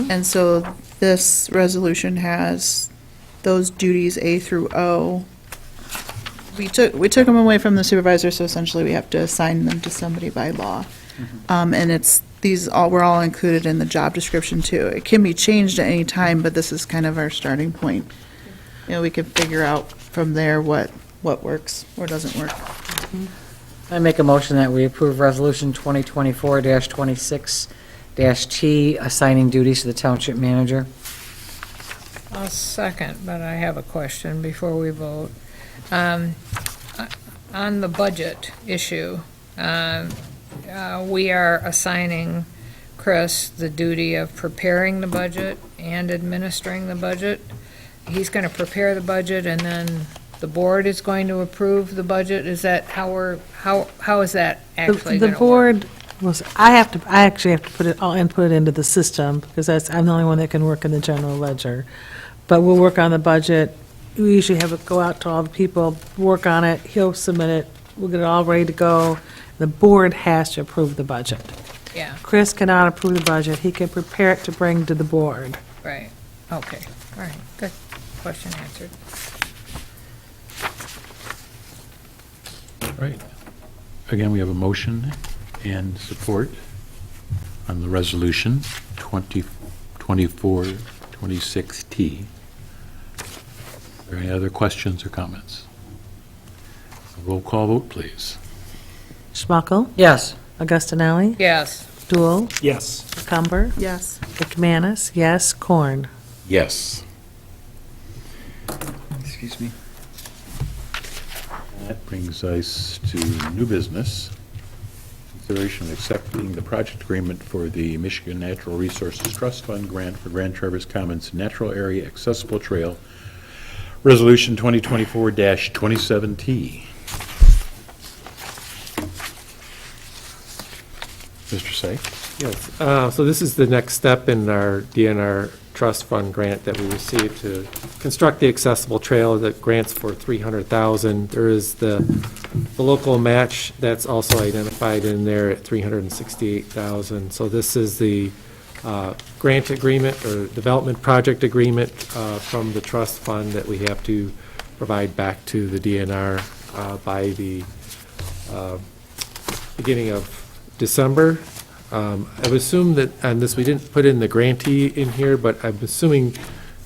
And so this resolution has those duties A through O. We took them away from the supervisor, so essentially we have to assign them to somebody by law. And we're all included in the job description too. It can be changed at any time, but this is kind of our starting point. You know, we can figure out from there what works or doesn't work. I make a motion that we approve Resolution 2024-26-T, assigning duties to the township manager. I'll second, but I have a question before we vote. On the budget issue, we are assigning Chris the duty of preparing the budget and administering the budget. He's going to prepare the budget, and then the board is going to approve the budget? Is that how is that actually The going to work? board I actually have to put it, I'll input it into the system, because I'm the only one that can work in the general ledger. But we'll work on the budget. We usually have it go out to all the people, work on it, he'll submit it, we'll get it all ready to go. The board has to approve the budget. Yeah, Chris cannot approve the budget, he can prepare it to bring to the board. right. Okay, all right, good. Question answered. right. Again, we have a motion and support on the resolution 2024-26T. Are there any other questions or comments? Roll call vote, please. Schmuckel, Yes. Augustinelli, Yes, Dool, Yes. Cumber, Yes. McManus, yes, Corn. Yes. Excuse me. That brings us to new business. Consideration of accepting the project agreement for the Michigan Natural Resources Trust Fund grant for Grand Traverse Commons Natural Area Accessible Trail, Resolution 2024-27T. Mr. Say? Yes, so this is the next step in our DNR Trust Fund grant that we received to construct the accessible trail. That grants for $300,000. There is the local match that's also identified in there at $368,000. So this is the grant agreement or development project agreement from the trust fund that we have to provide back to the DNR by the beginning of December. I would assume that on this, we didn't put in the grantee in here, but I'm assuming,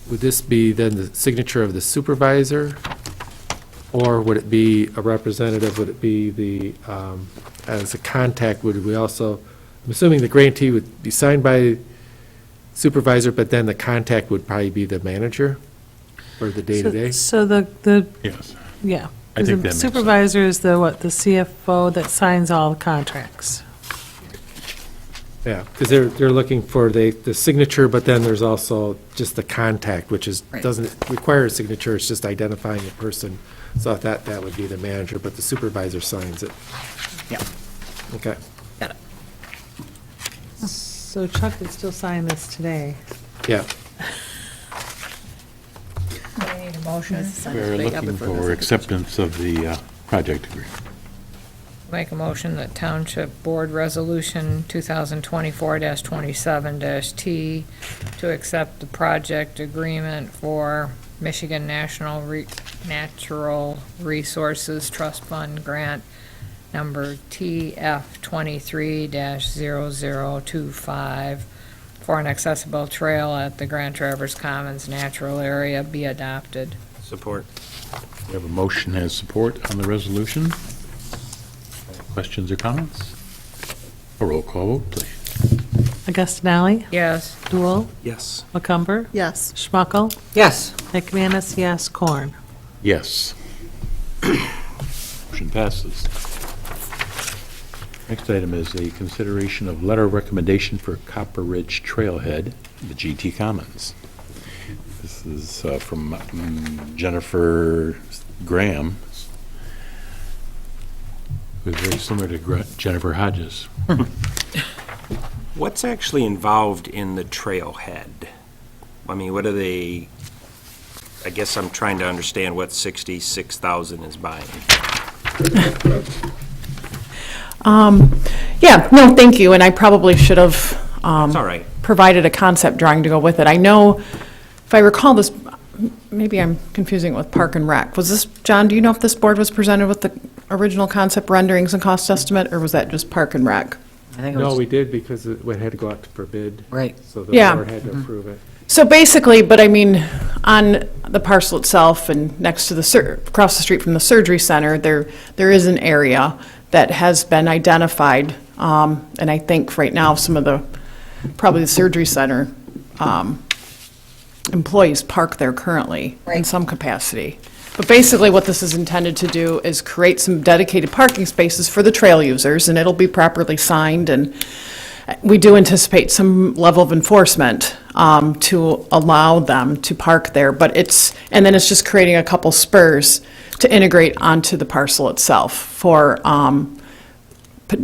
would this be then the signature of the supervisor? Or would it be a representative, would it be the, as a contact, would we also, I'm assuming the grantee would be signed by supervisor, but then the contact would probably be the manager or the day-to-day? So the, Yes. yeah. I think that The makes sense. supervisor is the CFO that signs all the contracts. Yeah, because they're looking for the signature, but then there's also just the contact, which is, Right. doesn't require a signature, it's just identifying a person. So that would be the manager, but the supervisor signs it. Yeah. Okay. Got it. So Chuck could still sign this today. Yeah. we need a motion. We're looking for acceptance of the project agreement. Make a motion that Township Board Resolution 2024-27-T to accept the project agreement for Michigan Natural Resources Trust Fund grant number TF 23-0025, for an accessible trail at the Grand Traverse Commons natural area be adopted. Support. We have a motion and support on the resolution. Questions or comments? A roll call vote, please. Augustinelli? Yes. Dual? Yes. McCumber? Yes. Schmuckel? Yes. McManus, yes. Corn? Yes. Motion passes. Next item is the consideration of letter of recommendation for Copper Ridge Trailhead, the GT Commons. This is from Jennifer Graham, who's very similar to Jennifer Hodges. What's actually involved in the trailhead? I mean, what are they, I guess I'm trying to understand what 66,000 is buying. Yeah, no, thank you, and I probably should have It's all right. provided a concept drawing to go with it. I know, if I recall this, maybe I'm confusing it with Park and Rec. Was this, John, do you know if this board was presented with the original concept renderings and cost estimate, or was that just Park and Rec? I think it No, was, we did because it had to go out for bid. right. So the Yeah. board had to approve it. So basically, but I mean, on the parcel itself and next to the, across the street from the surgery center, there is an area that has been identified, and I think right now, some of the, probably the surgery center employees park there currently in Right. some capacity. But basically, what this is intended to do is create some dedicated parking spaces for the trail users, and it'll be properly signed, and we do anticipate some level of enforcement to allow them to park there, but and then it's just creating a couple spurs to integrate onto the parcel itself for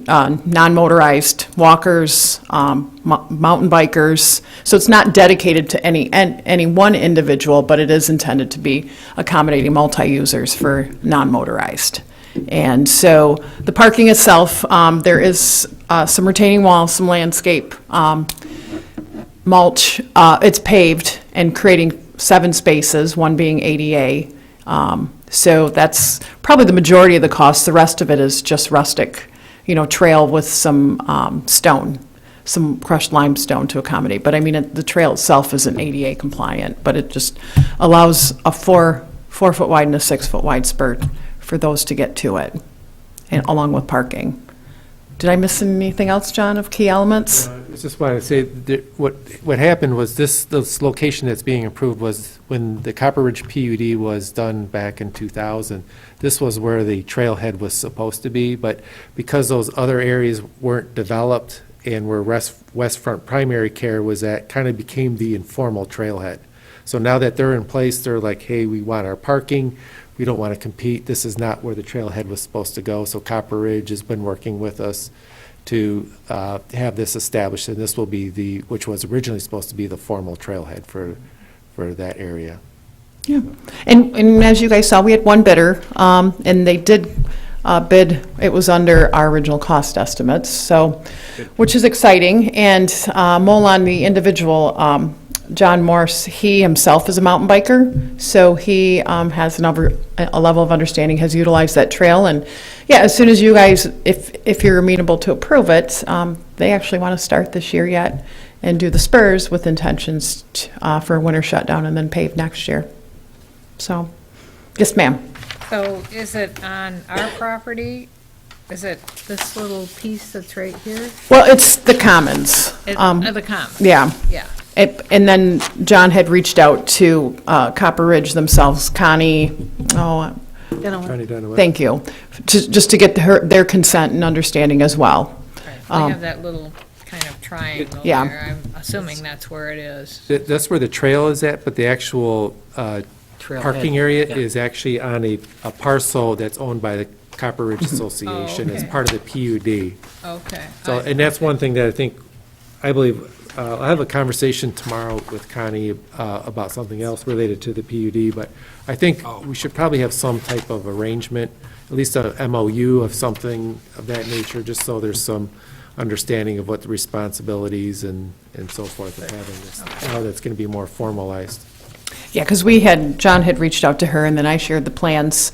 non-motorized walkers, mountain bikers. So it's not dedicated to any one individual, but it is intended to be accommodating multi-users for non-motorized. And so the parking itself, there is some retaining walls, some landscape mulch. It's paved and creating 7 spaces, one being ADA. So that's probably the majority of the cost. The rest of it is just rustic, trail with some stone, some crushed limestone to accommodate. But I mean, the trail itself isn't ADA compliant, but it just allows a 4-foot wide and a 6-foot wide spurt for those to get to it, and along with parking. Did I miss anything else, John, of key elements? I just wanted to say that what happened was this location that's being approved was when the Copper Ridge PUD was done back in 2000. This was where the trailhead was supposed to be, but because those other areas weren't developed and where West Front Primary Care was at, kind of became the informal trailhead. So now that they're in place, they're like, hey, we want our parking. We don't want to compete. This is not where the trailhead was supposed to go. So Copper Ridge has been working with us to have this established, and this will be which was originally supposed to be the formal trailhead for that area. Yeah. And as you guys saw, we had one bidder, and they did bid. It was under our original cost estimates, so, which is exciting. And Molon, the individual, John Morse, he himself is a mountain biker, so he has a level of understanding, has utilized that trail, and yeah, as soon as you guys, if you're amenable to approve it, they actually want to start this year yet and do the spurs with intentions for a winter shutdown and then pave next year. So, yes, ma'am. So is it on our property? Is it this little piece that's right here? Well, it's the commons. The common? Yeah. Yeah. And then John had reached out to Copper Ridge themselves, Connie, Connie Dunaway. thank you, just to get their consent and understanding as well. They have that little kind of triangle Yeah. there. I'm assuming that's where it is. That's where the trail is at, but the actual parking area yeah. is actually on a parcel that's owned by the Copper Ridge Association as okay. part of the PUD. Okay. So, and that's one thing that I believe, I'll have a conversation tomorrow with Connie about something else related to the PUD, but I think we should probably have some type of arrangement, at least a MOU of something of that nature, just so there's some understanding of what the responsibilities and so forth of having this, how that's going to be more formalized. Yeah, because John had reached out to her, and then I shared the plans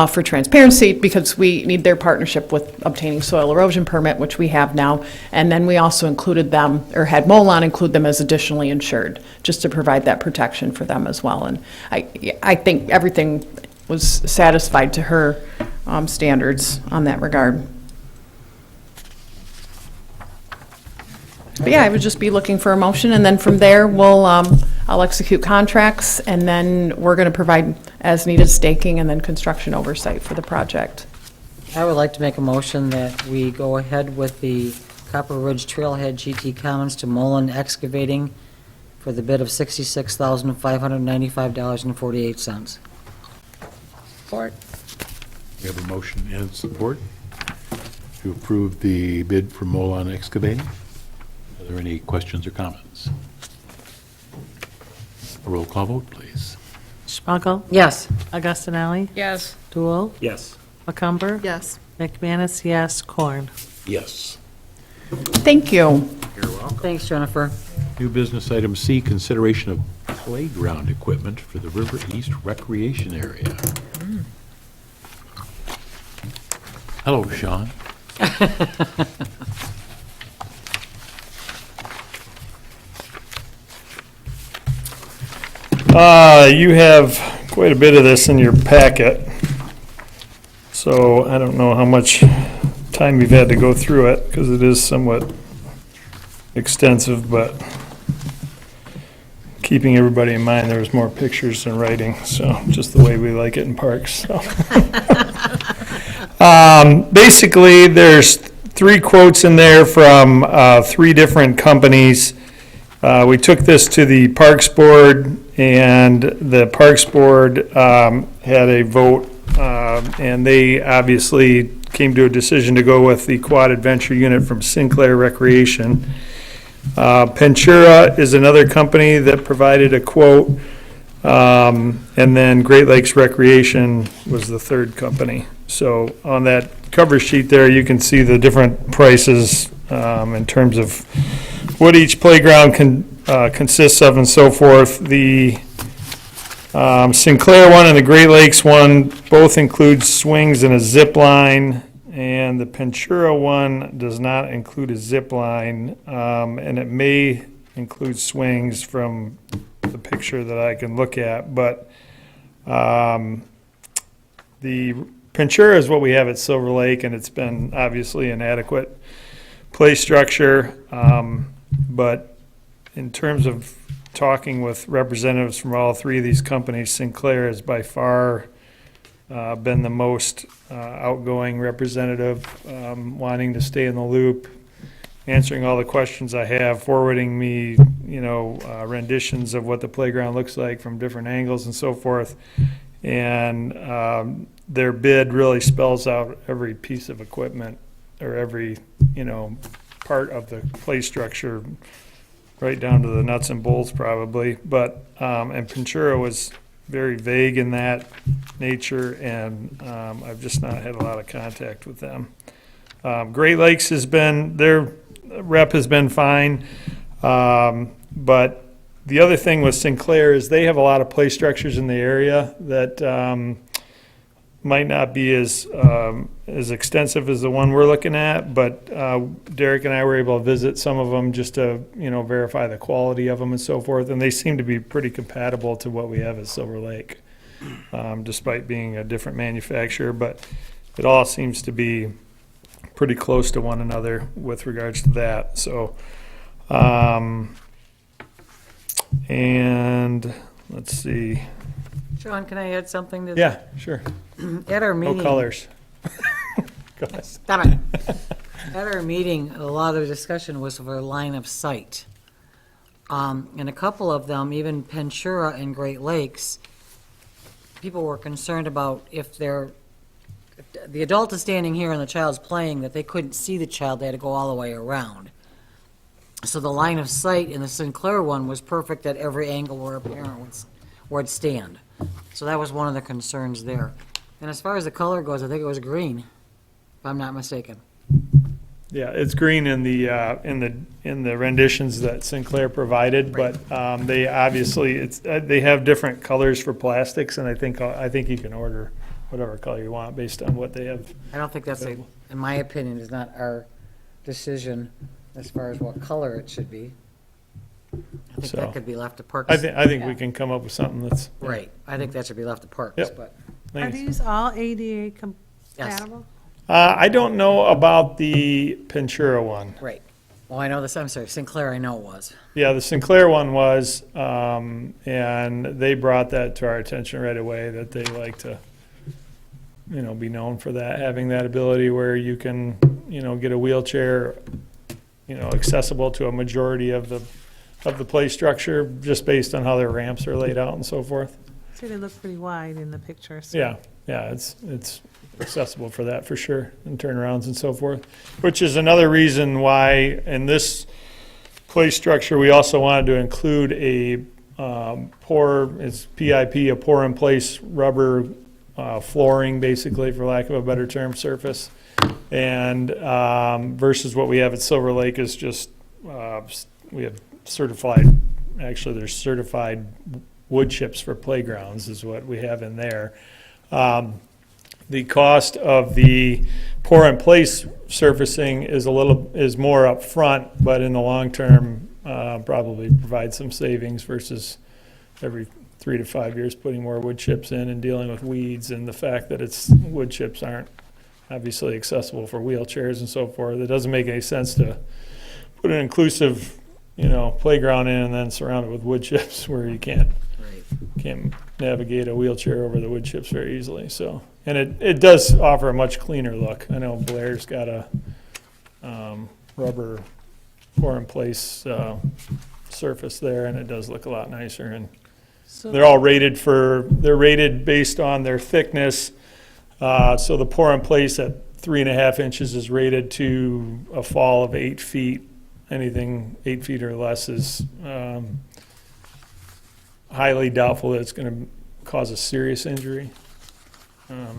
for transparency, because we need their partnership with obtaining soil erosion permit, which we have now. And then we also included them, or had Molon include them as additionally insured, just to provide that protection for them as well. And I think everything was satisfied to her standards on that regard. But yeah, I would just be looking for a motion, and then from there, I'll execute contracts, and then we're going to provide as-needed staking and then construction oversight for the project. I would like to make a motion that we go ahead with the Copper Ridge Trailhead GT Commons to Mullen Excavating for the bid of $66,595.48. Support. We have a motion and support to approve the bid for Molon Excavating. Are there any questions or comments? A roll call vote, please. Schmuckel. Yes. Augustinelli. Yes. Dool. Yes. McCumber. Yes. McManus, yes. Corn. Yes. Thank you. You're welcome. Thanks, Jennifer. New business item C, consideration of playground equipment for the River East Recreation Area. Hello, Sean. You have quite a bit of this in your packet, so I don't know how much time you've had to go through it, because it is somewhat extensive, but keeping everybody in mind, there was more pictures than writing, so just the way we like it in parks, so. Basically, there's 3 quotes in there from 3 different companies. We took this to the Parks Board, and the Parks Board had a vote, and they obviously came to a decision to go with the Quad Adventure Unit from Sinclair Recreation. Pentura is another company that provided a quote, and then Great Lakes Recreation was the third company. So on that cover sheet there, you can see the different prices in terms of what each playground consists of and so forth. The Sinclair one and the Great Lakes one both include swings and a zip line, and the Pentura one does not include a zip line, and it may include swings from the picture that I can look at, but the Pentura is what we have at Silver Lake, and it's been obviously an adequate play structure, but in terms of talking with representatives from all 3 of these companies, Sinclair has by far been the most outgoing representative, wanting to stay in the loop, answering all the questions I have, forwarding me, renditions of what the playground looks like from different angles and so forth. And their bid really spells out every piece of equipment, or every, part of the play structure, right down to the nuts and bolts probably. But, and Pentura was very vague in that nature, and I've just not had a lot of contact with them. Great Lakes their rep has been fine, but the other thing with Sinclair is they have a lot of play structures in the area that might not be as extensive as the one we're looking at, but Derek and I were able to visit some of them just to, verify the quality of them and so forth, and they seem to be pretty compatible to what we have at Silver Lake, despite being a different manufacturer, but it all seems to be pretty close to one another with regards to that. So, and let's see. Sean, can I add something to Yeah, sure. At our No meeting. colors. Go ahead. Stop it. At our meeting, a lot of the discussion was for line of sight. And a couple of them, even Pentura and Great Lakes, people were concerned about if the adult is standing here and the child's playing, that they couldn't see the child, they had to go all the way around. So the line of sight in the Sinclair one was perfect at every angle where a parent would stand. So that was one of the concerns there. And as far as the color goes, I think it was green, if I'm not mistaken. Yeah, it's green in the renditions that Sinclair provided, but they obviously, they have different colors for plastics, and I think you can order whatever color you want based on what they have. I don't think in my opinion, is not our decision as far as what color it should be. I think So, that could be left to Parks. I think we can come up with something that's. Right, I think that should be left to Parks, Yep. but. Are Thanks. these all ADA compatible? I don't know about the Ventura one. Right. Well, I know this, I'm sorry, Sinclair, I know it was. Yeah, the Sinclair one was, and they brought that to our attention right away, that they like to, be known for that, having that ability where you can, get a wheelchair, accessible to a majority of the play structure, just based on how their ramps are laid out and so forth. See, they look pretty wide in the picture. So. Yeah, it's accessible for that for sure, and turnarounds and so forth, which is another reason why in this play structure, we also wanted to include a it's PIP, a pour-in-place rubber flooring, basically, for lack of a better term, surface. And versus what we have at Silver Lake is just, we have certified, actually there's certified wood chips for playgrounds is what we have in there. The cost of the pour-in-place surfacing is more up front, but in the long term, probably provides some savings versus every 3 to 5 years putting more wood chips in and dealing with weeds, and the fact that wood chips aren't obviously accessible for wheelchairs and so forth. It doesn't make any sense to put an inclusive, playground in and then surround it with wood chips where you can't navigate a wheelchair over the wood chips very easily. So, and it does offer a much cleaner look. I know Blair's got a rubber pour-in-place surface there, and it does look a lot nicer. And So they're all they're rated based on their thickness. So the pour-in-place at 3.5 inches is rated to a fall of 8 feet. Anything 8 feet or less is highly doubtful that it's going to cause a serious injury.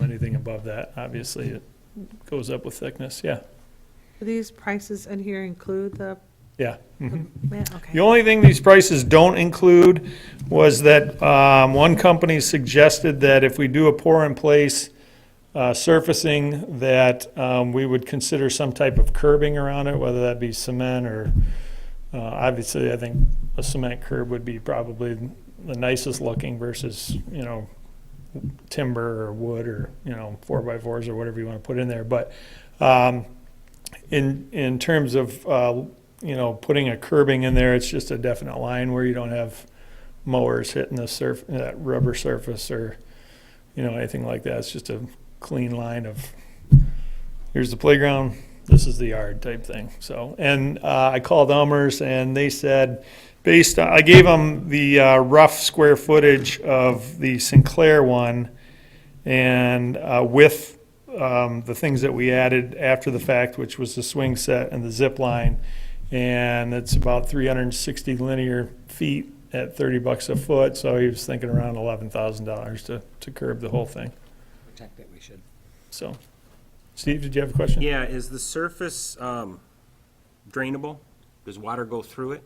Anything above that, obviously, it goes up with thickness. Yeah, do these prices in here include the? yeah. Mhm. Yeah, okay. The only thing these prices don't include was that one company suggested that if we do a pour-in-place surfacing, that we would consider some type of curbing around it, whether that be cement or, obviously, I think a cement curb would be probably the nicest looking versus, timber or wood or, 4x4s or whatever you want to put in there. But in terms of putting a curbing in there, it's just a definite line where you don't have mowers hitting that rubber surface or, anything like that. It's just a clean line of, here's the playground, this is the yard type thing. So, and I called Elmer's and they said, I gave them the rough square footage of the Sinclair one, and with the things that we added after the fact, which was the swing set and the zip line, and it's about 360 linear feet at $30 a foot. So he was thinking around $11,000 to curb the whole thing. Protect it, we should. So, Steve, did you have a question? Yeah, is the surface drainable? Does water go through it?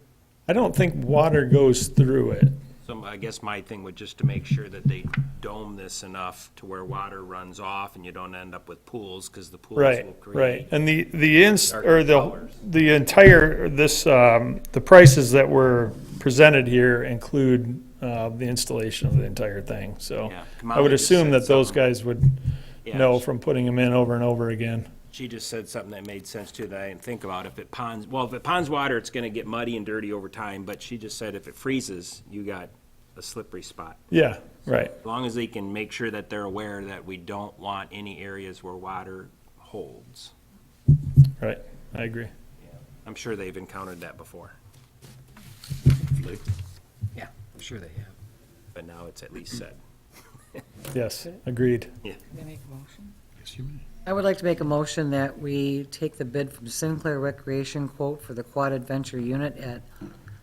I don't think water goes through it. So I guess my thing would just to make sure that they dome this enough to where water runs off and you don't end up with pools, because the pools will Right, create. right. And the prices that were presented here include the installation of the entire thing. So Yeah, I would Kamali just assume said that those something. guys would Yeah, know from putting them in over and over again. She just said something that made sense too, that I didn't think about. If it ponds water, it's gonna get muddy and dirty over time, but she just said if it freezes, you got a slippery spot. Yeah, right. As long as they can make sure that they're aware that we don't want any areas where water holds. Right, I agree. I'm sure they've encountered that before, Yeah, I'm sure they have. but now it's at least said. Yes, agreed. Can I make a motion? Yes, you may. I would like to make a motion that we take the bid from Sinclair Recreation quote for the quad adventure unit at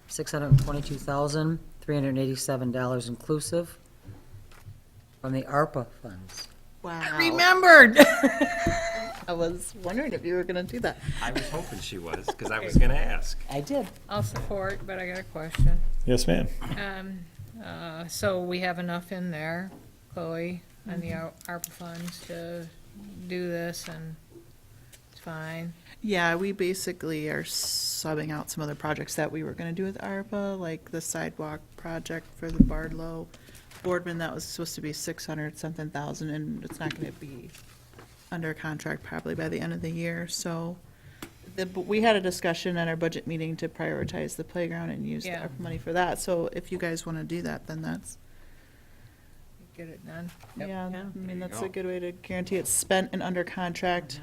$622,387 inclusive from the ARPA funds. Wow. Remembered. I was wondering if you were gonna do that. I was hoping she was, because I was gonna ask. I did. I'll support, but I got a question. Yes, ma'am. So we have enough in there, Chloe, on the ARPA funds to do this, and it's fine. Yeah, we basically are subbing out some other projects that we were gonna do with ARPA, like the sidewalk project for the Bardlow Boardman, that was supposed to be 600-something thousand, and it's not gonna be under contract probably by the end of the year, so. We had a discussion at our budget meeting to prioritize the playground and use the Yeah. ARPA money for that, so if you guys wanna do that, then that's, Get it done. yeah, Yeah. I mean, that's go. a good way to guarantee it's spent and under contract.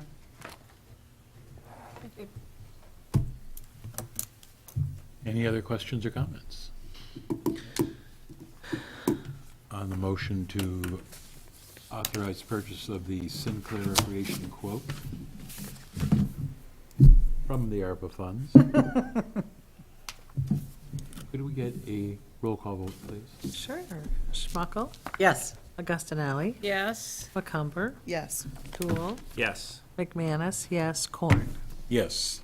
Any other questions or comments? On the motion to authorize purchase of the Sinclair Recreation quote from the ARPA funds. Could we get a roll call vote, please? Sure. Schmuckel, Yes. Augustinelli, Yes, McCumber, Yes. Tool, Yes. McManus, yes, Corn. Yes.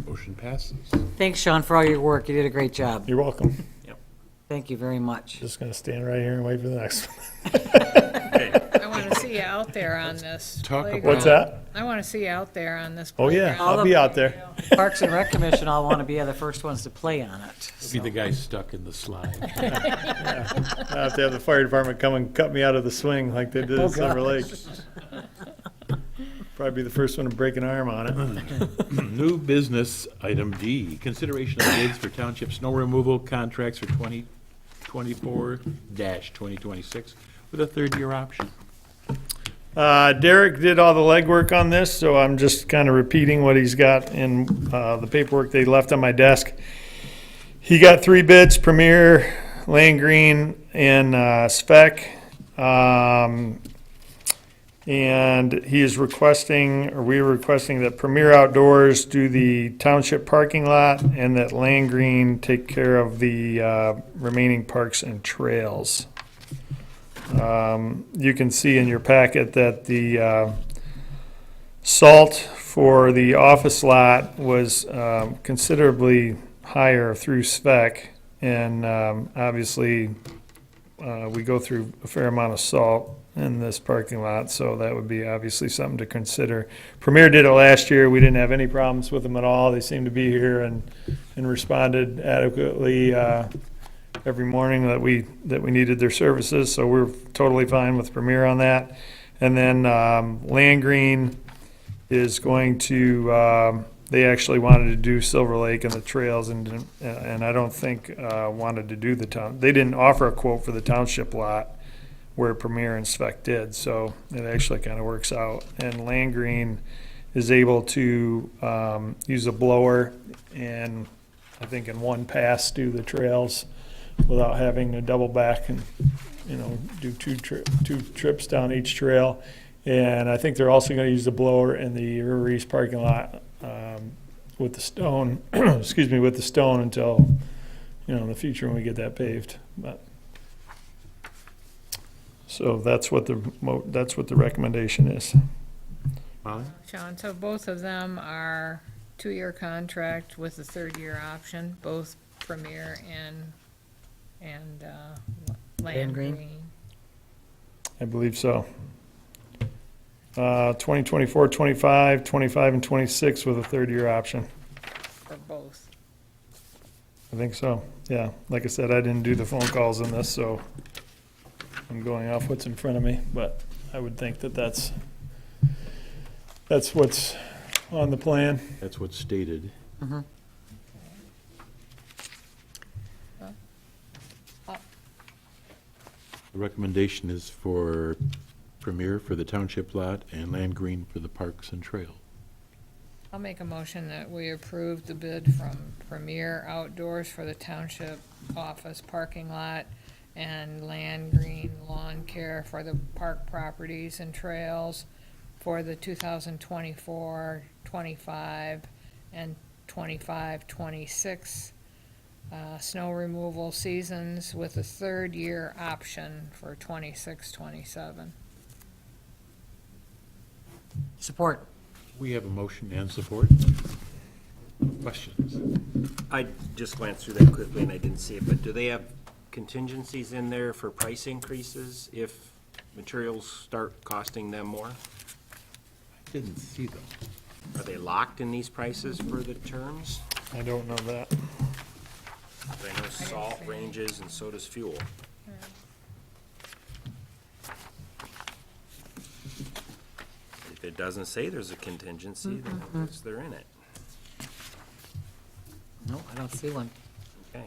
Motion passes. Thanks, Sean, for all your work. You did a great job. You're welcome. Thank you very much. Just gonna stand right here and wait for the next one. I want to see you out there on this. Talk about- playground. What's that? I want to see you out there on this. Oh, yeah, playground. I'll be out there. Parks and Rec Commission all want to be the first ones to play on it. Be the guy stuck in the slide. I have to have the fire department come and cut me out of the swing like they did at Silver Lake. Probably be the first one to break an arm on it. New business, item D, consideration of bids for township snow removal contracts for 2024-2026 with a third-year option. Derek did all the legwork on this, so I'm just kind of repeating what he's got in the paperwork they left on my desk. He got 3 bids, Premier, Land Green, and Spec. And he is requesting, or we are requesting that Premier Outdoors do the township parking lot and that Land Green take care of the remaining parks and trails. You can see in your packet that the salt for the office lot was considerably higher through spec, and obviously we go through a fair amount of salt in this parking lot, so that would be obviously something to consider. Premier did it last year. We didn't have any problems with them at all. They seemed to be here and responded adequately every morning that we needed their services, so we're totally fine with Premier on that. And then Land Green is going to, they actually wanted to do Silver Lake and the trails, and I don't think wanted to do the town. They didn't offer a quote for the township lot where Premier and Spec did, so it actually kind of works out. And Land Green is able to use a blower and I think in one pass do the trails without having to double back and, do two trips down each trail. And I think they're also gonna use the blower in the River East parking lot with the stone, excuse me, with the stone until, in the future when we get that paved. But so that's what the recommendation is. Molly? Sean, so both of them are 2-year contract with a third-year option, both Premier and Land Green? Green. I believe so. 2024, 25, 25, and 26 with a third-year option. For both. I think so, yeah. Like I said, I didn't do the phone calls in this, so I'm going off what's in front of me, but I would think that that's what's on the plan. That's what's stated. The recommendation is for Premier for the township lot and Land Green for the parks and trail. I'll make a motion that we approve the bid from Premier Outdoors for the township office parking lot and Land Green Lawn Care for the park properties and trails for the 2024, 25, and 25, 26 snow removal seasons with a third-year option for 26, 27. Support. We have a motion and support. Questions? I just glanced through that quickly and I didn't see it, but do they have contingencies in there for price increases if materials start costing them more? Didn't see them. Are they locked in these prices for the terms? I don't know that. I know salt ranges and so does fuel. If it doesn't say there's a contingency, then it means they're in it. No, I don't see one. Okay.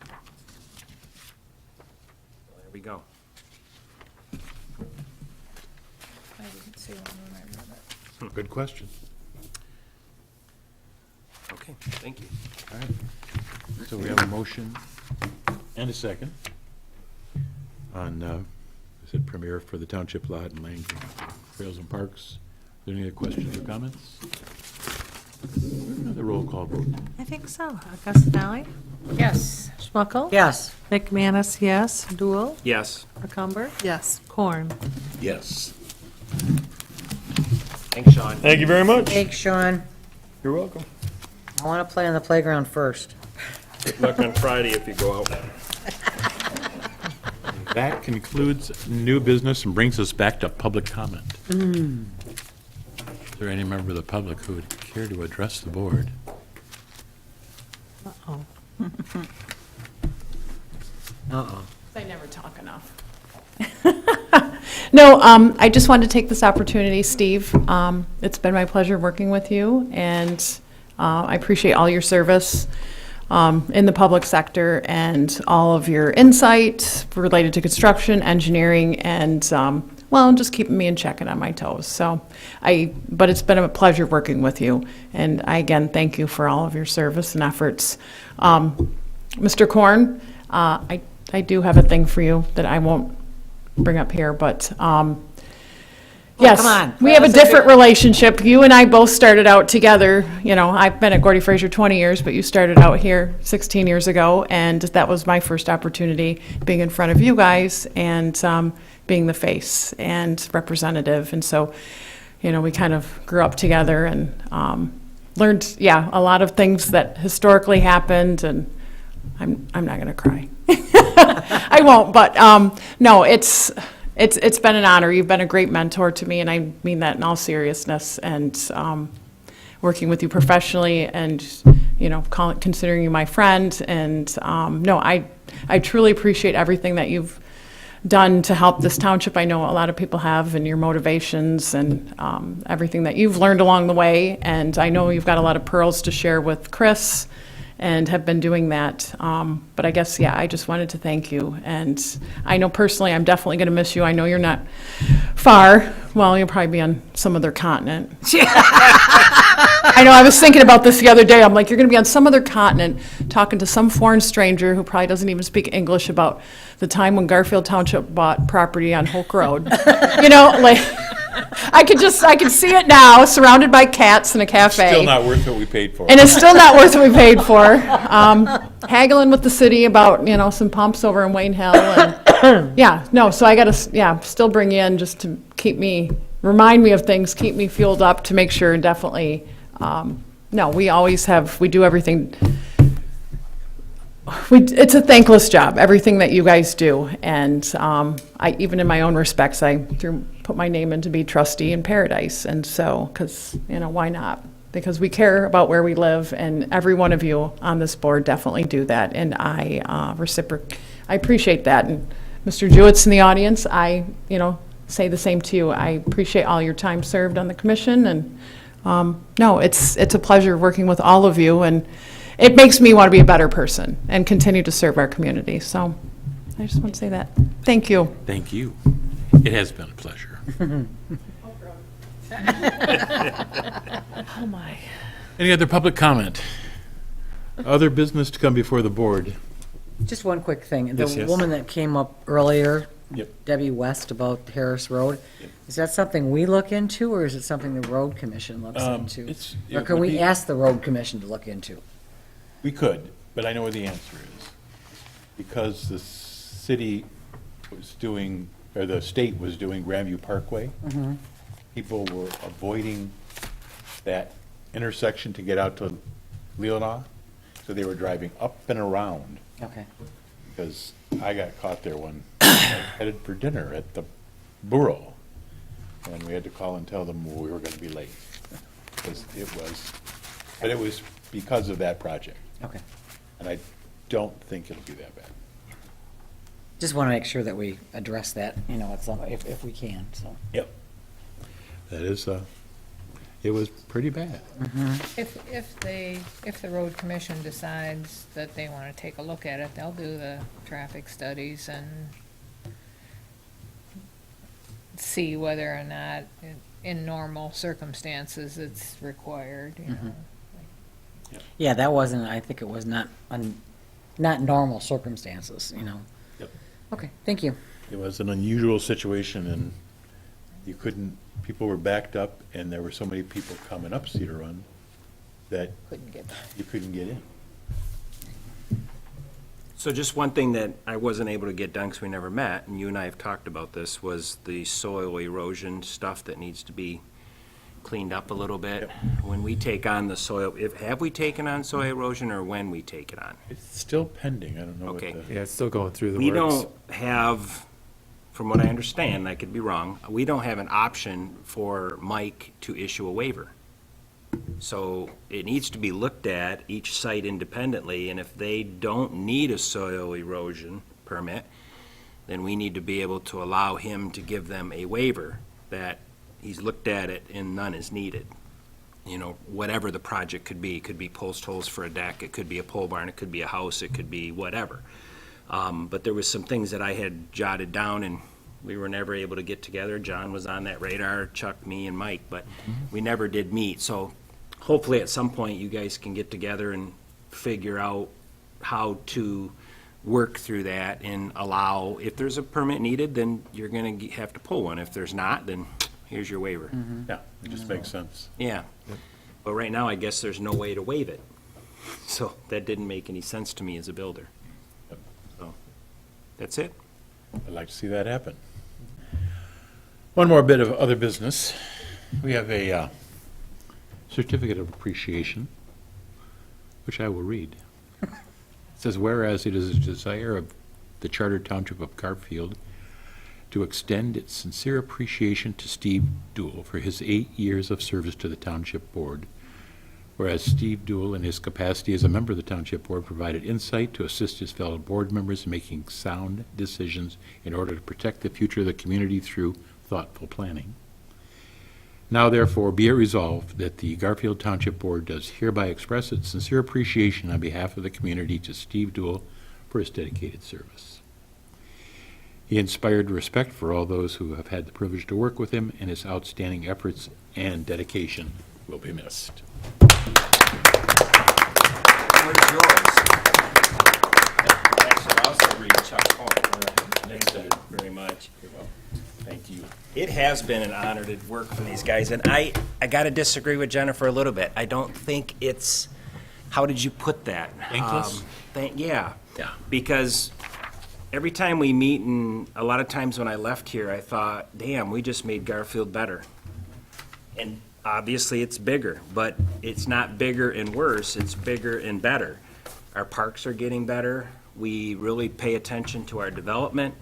Well, there we go. I didn't see one when I read it. Good question. Okay, thank you. All right. So we have a motion and a second on, is it Premier for the Township Lot and Land Trails and Parks? Are there any other questions or comments? The roll call vote. I think so. Augusta Valley, Yes. Schmuckel. Yes. McManus, yes. Dool, Yes. McCumber, Yes. Corn. Yes. Thanks, Sean. Thank you very much. Thanks, Sean. You're welcome. I want to play on the playground first. Good luck on Friday if you go out. That concludes new business and brings us back to public comment. Is there any member of the public who would care to address the board? Uh-oh. Uh-oh. I never talk enough. No, I just wanted to take this opportunity, Steve. It's been my pleasure working with you, and I appreciate all your service in the public sector and all of your insight related to construction, engineering, and, well, just keeping me in check and on my toes. So but it's been a pleasure working with you, and I, again, thank you for all of your service and efforts. Mr. Korn, I do have a thing for you that I won't bring up here, but yes, come on. we have a different relationship. You and I both started out together. You know, I've been at Gordy Fraser 20 years, but you started out here 16 years ago, and that was my first opportunity being in front of you guys and being the face and representative. And so, you know, we kind of grew up together and learned, a lot of things that historically happened, and I'm not going to cry. I won't, but no, it's been an honor. You've been a great mentor to me, and I mean that in all seriousness. And working with you professionally, and considering you my friend, and no, I truly appreciate everything that you've done to help this township. I know a lot of people have, and your motivations and everything that you've learned along the way. And I know you've got a lot of pearls to share with Chris, and have been doing that. But I guess, I just wanted to thank you. And I know personally I'm definitely going to miss you. I know you're not far. Well, you'll probably be on some other continent. I know, I was thinking about this the other day. I'm like, you're going to be on some other continent talking to some foreign stranger who probably doesn't even speak English about the time when Garfield Township bought property on Hoke Road. I could see it now, surrounded by cats in a cafe. Still not worth what we paid for. And it's still not worth what we paid for. Haggling with the city about, some pumps over in Wayne Hill. And so I got to, still bring you in just to remind me of things, keep me fueled up to make sure, definitely. We do everything. It's a thankless job, everything that you guys do. And even in my own respects, I put my name in to be trustee in Paradise. And so, because, why not? Because we care about where we live, and every one of you on this board definitely do that. And I appreciate that. And Mr. Jewett's in the audience. I, say the same to you. I appreciate all your time served on the commission. And it's a pleasure working with all of you. And it makes me want to be a better person and continue to serve our community. So I just want to say that. Thank you. Thank you. It has been a pleasure. Oh, my. Any other public comment? Other business to come before the board? Just one quick thing. Yes, The yes. woman that came up earlier, Yep. Debbie West, about Harris Road, Yep. is that something we look into, or is it something the road commission looks into? It Or can would we be- ask the road commission to look into? We could, but I know what the answer is. Because the city was doing, or the state was doing Grandview Parkway, people were avoiding that intersection to get out to Leelanau. So they were driving up and around, Okay. because I got caught there when headed for dinner at the Borough. And we had to call and tell them we were gonna be late. Because it was because of that project. Okay. And I don't think it'll be that bad. Just want to make sure that we address that, at some, if we can, so. Yep. That is, it was pretty bad. If the road commission decides that they want to take a look at it, they'll do the traffic studies and see whether or not in normal circumstances it's required, you know. Yeah, that wasn't, I think it was not normal circumstances, Yep. Okay, thank you. It was an unusual situation, and people were backed up, and there were so many people coming up Cedar Run that Couldn't get you couldn't get in. So just one thing that I wasn't able to get done because we never met, and you and I have talked about this, was the soil erosion stuff that needs to be cleaned up a little bit. When we take on the soil, have we taken on soil erosion, or when we take it on? It's still pending, I don't know what Okay. the. Yeah, it's still going through the We works. don't have, from what I understand, I could be wrong, we don't have an option for Mike to issue a waiver. So it needs to be looked at, each site independently, and if they don't need a soil erosion permit, then we need to be able to allow him to give them a waiver that he's looked at it and none is needed. Whatever the project could be post holes for a deck, it could be a pole barn, it could be a house, it could be whatever. But there was some things that I had jotted down and we were never able to get together. John was on that radar, Chuck, me, and Mike, but we never did meet. So hopefully at some point you guys can get together and figure out how to work through that and allow, if there's a permit needed, then you're gonna have to pull one. If there's not, then here's your waiver. Yeah, it just makes sense. Yeah. But right now, I guess there's no way to waive it. So that didn't make any sense to me as a builder. Yep. So, that's it. I'd like to see that happen. One more bit of other business. We have a certificate of appreciation, which I will read. It says, whereas it is a desire of the Charter Township of Garfield to extend its sincere appreciation to Steve Dool for his 8 years of service to the Township Board, whereas Steve Dool, in his capacity as a member of the Township Board, provided insight to assist his fellow board members in making sound decisions in order to protect the future of the community through thoughtful planning. Now therefore be it resolved that the Garfield Township Board does hereby express its sincere appreciation on behalf of the community to Steve Dool for his dedicated service. He inspired respect for all those who have had the privilege to work with him, and his outstanding efforts and dedication will be missed. Where's yours? Actually, I'll also read Chuck's point. Thanks very much. Thank you. It has been an honor to work for these guys, and I got to disagree with Jennifer a little bit. I don't think it's, how did you put that? Thankless? Yeah. Yeah. Because every time we meet, and a lot of times when I left here, I thought, damn, we just made Garfield better. And obviously, it's bigger, but it's not bigger and worse, it's bigger and better. Our parks are getting better. We really pay attention to our development.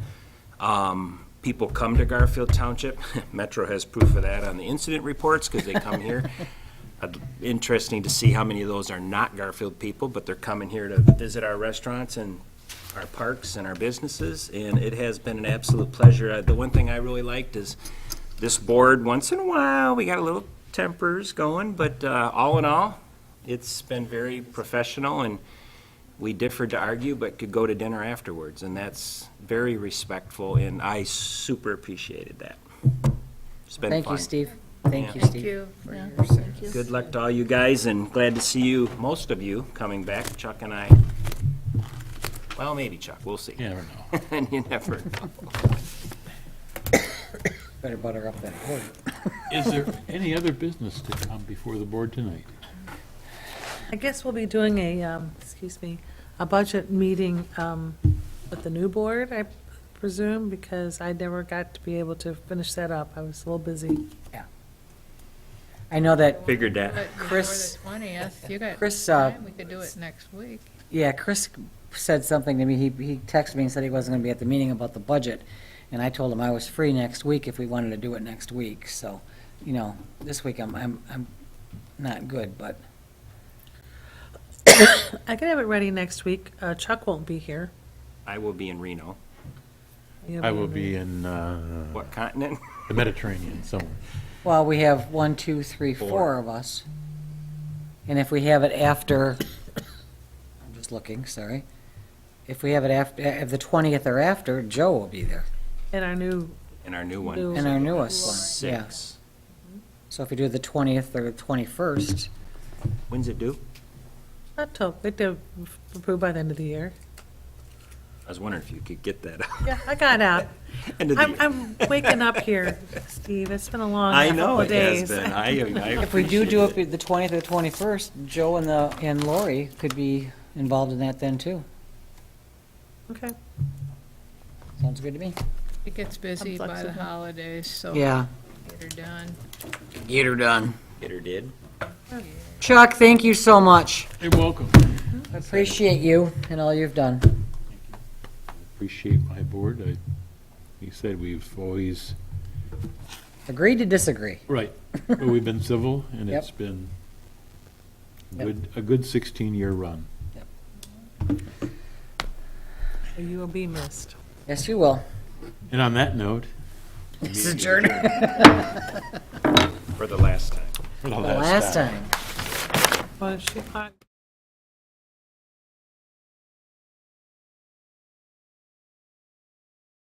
People come to Garfield Township. Metro has proof of that on the incident reports because they come here. Interesting to see how many of those are not Garfield people, but they're coming here to visit our restaurants and our parks and our businesses, and it has been an absolute pleasure. The one thing I really liked is this board, once in a while, we got a little tempers going, but all in all, it's been very professional, and we differed to argue, but could go to dinner afterwards, and that's very respectful, and I super appreciated that. It's been fun. Thank you, Steve. Thank you, Thank Steve. you for your service. Good luck to all you guys, and glad to see you, most of you, coming back. Chuck and I, well, maybe Chuck, we'll see. You never know. And you never know. Better butter up that board. Is there any other business to come before the board tonight? I guess we'll be doing a budget meeting with the new board, I presume, because I never got to be able to finish that up. I was a little busy. I know that, Figured that. But Chris- before the 20th, you got Chris, time, we could do it next week. yeah, Chris said something to me. He texted me and said he wasn't going to be at the meeting about the budget. And I told him I was free next week if we wanted to do it next week. So, you know, this week I'm not good, but I can have it ready next week. Chuck won't be here. I will be in Reno. You'll I will in be the- in What continent? the Mediterranean somewhere. well, we have 1, 2, 3, 4 of us. And if we have it after, I'm just looking, sorry. If we have it after, if the 20th or after, Joe will be there. In our new, In our new one. New- In our newest one, yeah. 6. So if we do the 20th or the 21st, When's it due? not till, we do approve by the end of the year. I was wondering if you could get that out. Yeah, I got out. End of the year. I'm waking up here, Steve. It's been a long I couple know of it has days. been. I if we do appreciate it the 20th or 21st, Joe and Lori could be involved in that then too. Okay. Sounds good to me. It gets busy I'm by the flexible. holidays, so Yeah. get her done. Get her done. Get her did. Chuck, thank you so much. You're welcome. I appreciate you and all you've done. Appreciate my board. You said we've always, Agree to disagree. right, but we've been civil, and Yep. it's been Yep. a good 16-year run. You will be missed. Yes, you will. And on that note, This is adjourned. For the last time. for the The last time. Well, she,